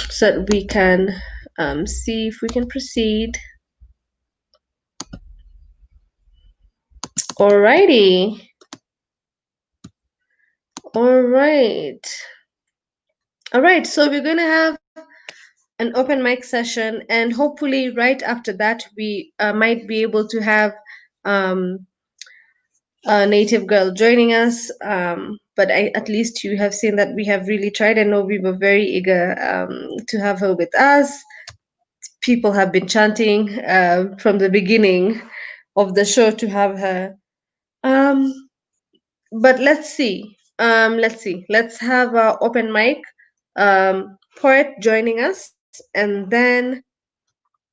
So that we can see if we can proceed. Alrighty. All right. All right. So we're going to have an open mic session, and hopefully, right after that, we might be able to have um, a native girl joining us. But at least you have seen that we have really tried. I know we were very eager to have her with us. People have been chanting from the beginning of the show to have her. But let's see. Let's have our open mic. Poet joining us, and then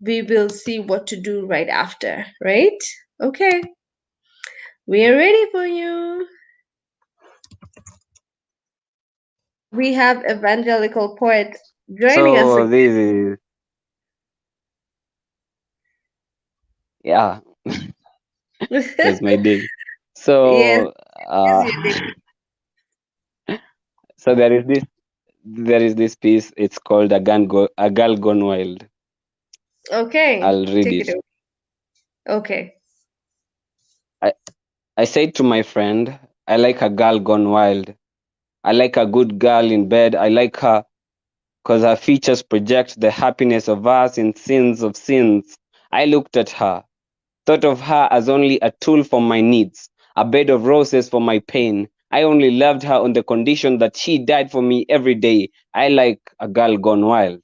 we will see what to do right after. Right? Okay. We are ready for you. We have Evangelical Poet joining us So again. this is, yeah, that's my day. Yes, So yes, you did. so there is this piece. It's called a girl gone wild. Okay, I'll read take it it. away. Okay. I I said to my friend, I like a girl gone wild. I like a good girl in bed. I like her because her features project the happiness of us in sins of sins. I looked at her, thought of her as only a tool for my needs, a bed of roses for my pain. I only loved her on the condition that she died for me every day. I like a girl gone wild.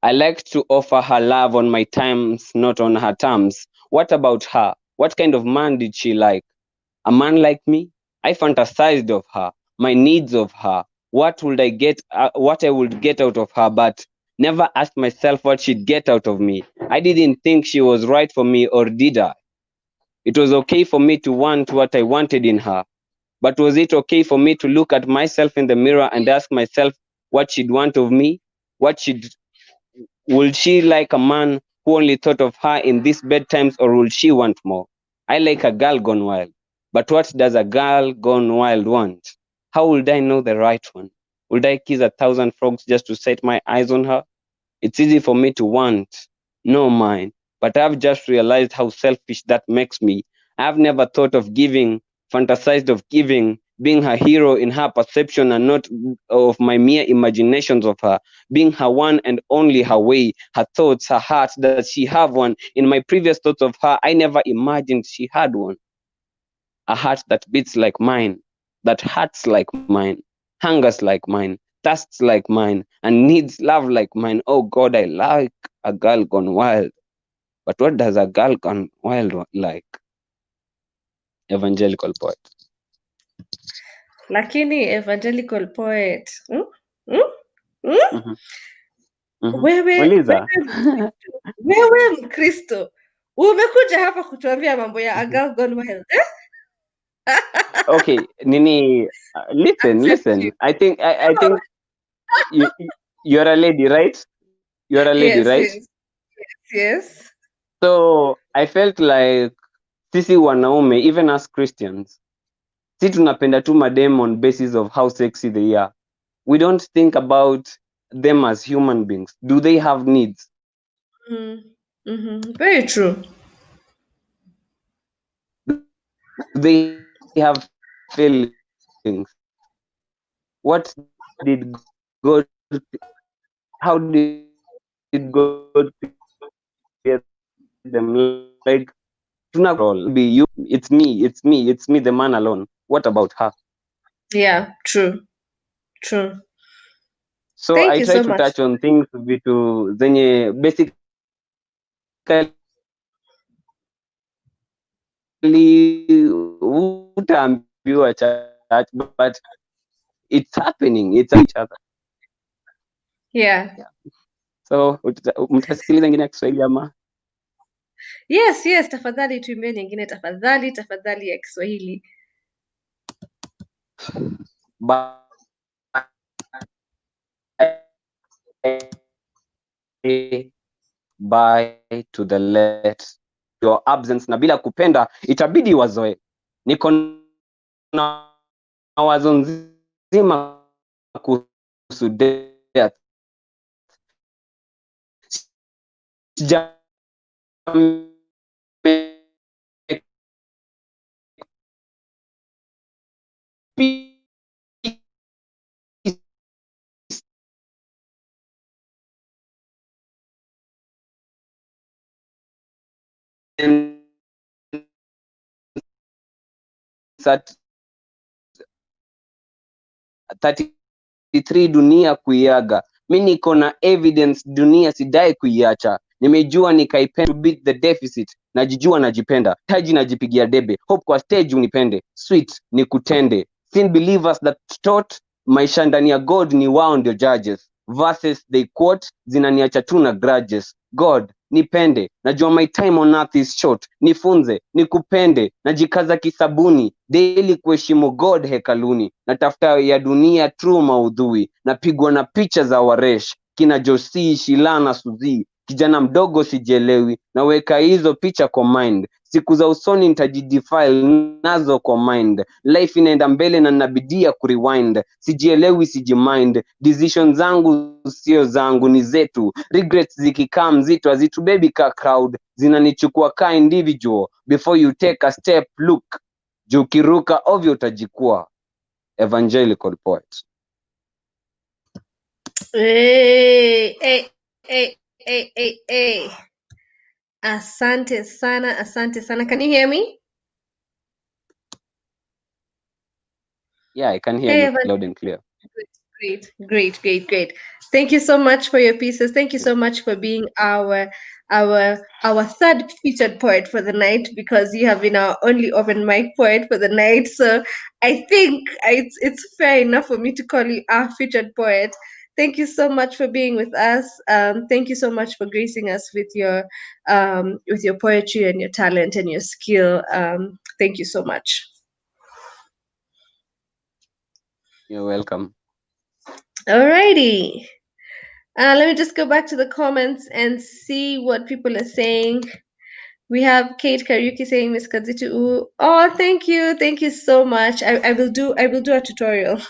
I like to offer her love on my terms, not on her terms. What about her? What kind of man did she like? A man like me? I fantasized of her, my needs of her, what I would get out of her, but never asked myself what she'd get out of me. I didn't think she was right for me, or did I? It was okay for me to want what I wanted in her, but was it okay for me to look at myself in the mirror and ask myself what she'd want of me? What she'd Would she like a man who only thought of her in these bedtimes, or will she want more? I like a girl gone wild. But what does a girl gone wild want? How would I know the right one? Would I kiss 1,000 frogs just to set my eyes on her? It's easy for me to want, no mine, but I've just realized how selfish that makes me. I've never thought of giving, fantasized of giving, being her hero in her perception and not of my mere imaginations of her, being her one and only her way, her thoughts, her heart. Does she have one? In my previous thoughts of her, I never imagined she had one. A heart that beats like mine, that hurts like mine, hungers like mine, thirsts like mine, and needs love like mine. Oh God, I like a girl gone wild. But what does a girl gone wild like? Evangelical Poet. Lakini Evangelical Poet. Hmm? Hmm? Mhm, mhm. Wewe Uliza. wewe Mkristo umekuja hapa kutuambia mambo ya A Mhm. Girl Gone Wild. Okay, Nini, Accept you. listen. I think you you're a lady, right? You're a lady, Yes, right? yes, yes. So I felt like sisi wanaume, even as Christians, si tunapenda tu madem on basis of how sexy they are. We don't think about them as human beings. Do they have needs? Very true. Do they have feelings? What did God, how did God create them? Like, tuna control. Be you, it's me, the man alone. What about her? Yeah, true, true. So Thank I you try so to much. touch on things vitu zenye basically utaambiwa church, but it's happening, it's each other. Yeah. Yeah. So mtasikiliza ingine ya Kiswahili ama? Yes, yes, tafadhali tuimbie nyingine tafadhali ya Kiswahili. Bye to the let your absence, na bila kupenda itabidi wazoe. Niko na wazo nzima kuhusu death. Sija peace at 33 dunia kuiaga. Mi niko na evidence dunia sidai kuiacha. Nimejua nikaipenda to beat the deficit. Najijua najipenda. Taji najipigia debe. Hope kwa stage unipende. Sweet nikutende. Sin believers that taught maisha ndani ya God ni wao ndio judges. Verses they quote zinaniacha tu na grudges. God nipende, najua my time on earth is short. Nifunze, nikupende, najikaza kisabuni, daily kuheshimu God hekaluni. Natafuta ya dunia true maudhui, napigwa na picha za waresh, kina Josie, Shilana, Suzi. Kijana mdogo sijielewi, naweka hizo picha kwa mind. Siku za usoni nitajidefile nazo kwa mind. Life inaenda mbele na nabidia kurewind. Sijielewi, sijimind. Decisions zangu sio zangu, ni zetu. Regrets zikikaa mzito hazitubebi ka crowd, zinanichukua ka individual. Before you take a step, look. Juu kiruka ovyo utajikua. Evangelical Poet. Hey. Asante sana, asante sana. Can you hear me? Yeah, I can hear you loud and clear. Great. Thank you so much for your pieces. Thank you so much for being our third featured poet for the night, because you have been our only open mic poet for the night. So I think it's fair enough for me to call you our featured poet. Thank you so much for being with us. Thank you so much for gracing us with your poetry and your talent and your skill. Thank you so much. You're welcome. Alrighty. Let me just go back to the comments and see what people are saying. We have Kate Kariuki saying, Miss Kazitu, oh, thank you so much. I will do a tutorial.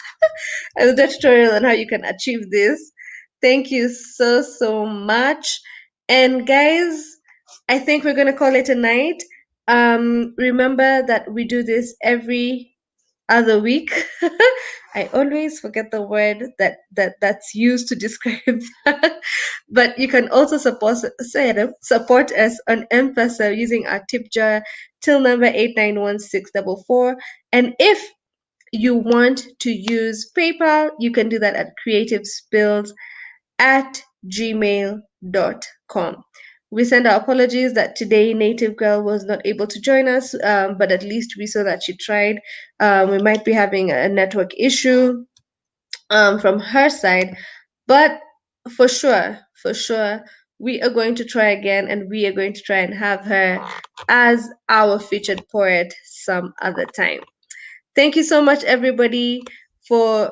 I will do a tutorial on how you can achieve this. Thank you so much. And guys, I think we're gonna call it a night. Remember that we do this every other week. I always forget the word that's used to describe that. But you can also support us on M-Pesa using our tip jar till number 891644. And if you want to use PayPal, you can do that at creativespills@gmail.com. We send our apologies that today Native Girl was not able to join us, but at least we saw that she tried. We might be having a network issue from her side, but for sure, we are going to try again, and we are going to try and have her as our featured poet some other time. Thank you so much, everybody, for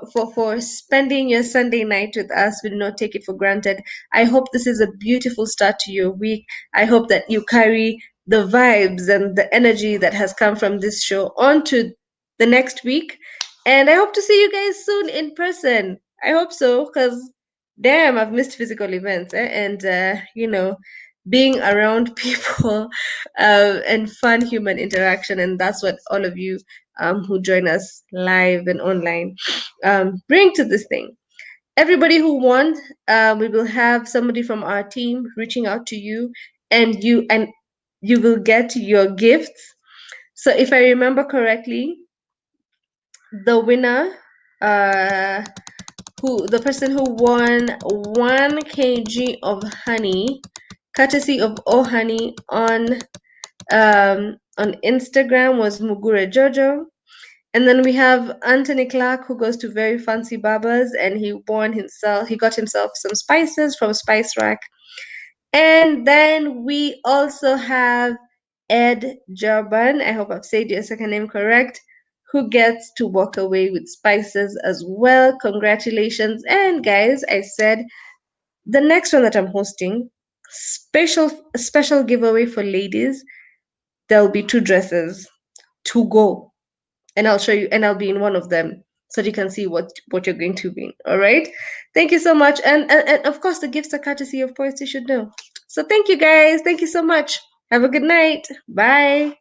spending your Sunday night with us. We do not take it for granted. I hope this is a beautiful start to your week. I hope that you carry the vibes and the energy that has come from this show onto the next week. And I hope to see you guys soon in person. I hope so, because damn, I've missed physical events, and being around people and fun human interaction. And that's what all of you who join us live and online bring to this thing. Everybody who won, we will have somebody from our team reaching out to you, and you will get your gifts. So if I remember correctly, the winner, the person who won 1 kg of honey, courtesy of Oh Honey on Instagram, was Mugure Jojo. And then we have Anthony Clark, who goes to Very Fancy Barbers, and he got himself some spices from Spice Rack. And then we also have Ed Jarban, I hope I've said your second name correct, who gets to walk away with spices as well. Congratulations. And guys, I said the next one that I'm hosting, special giveaway for ladies. There'll be 2 dresses to go, and I'll show you, and I'll be in one of them so that you can see what you're going to be. All right. Thank you so much. And of course, the gifts are courtesy of Poets You Should Know. So thank you guys. Thank you so much. Have a good night. Bye.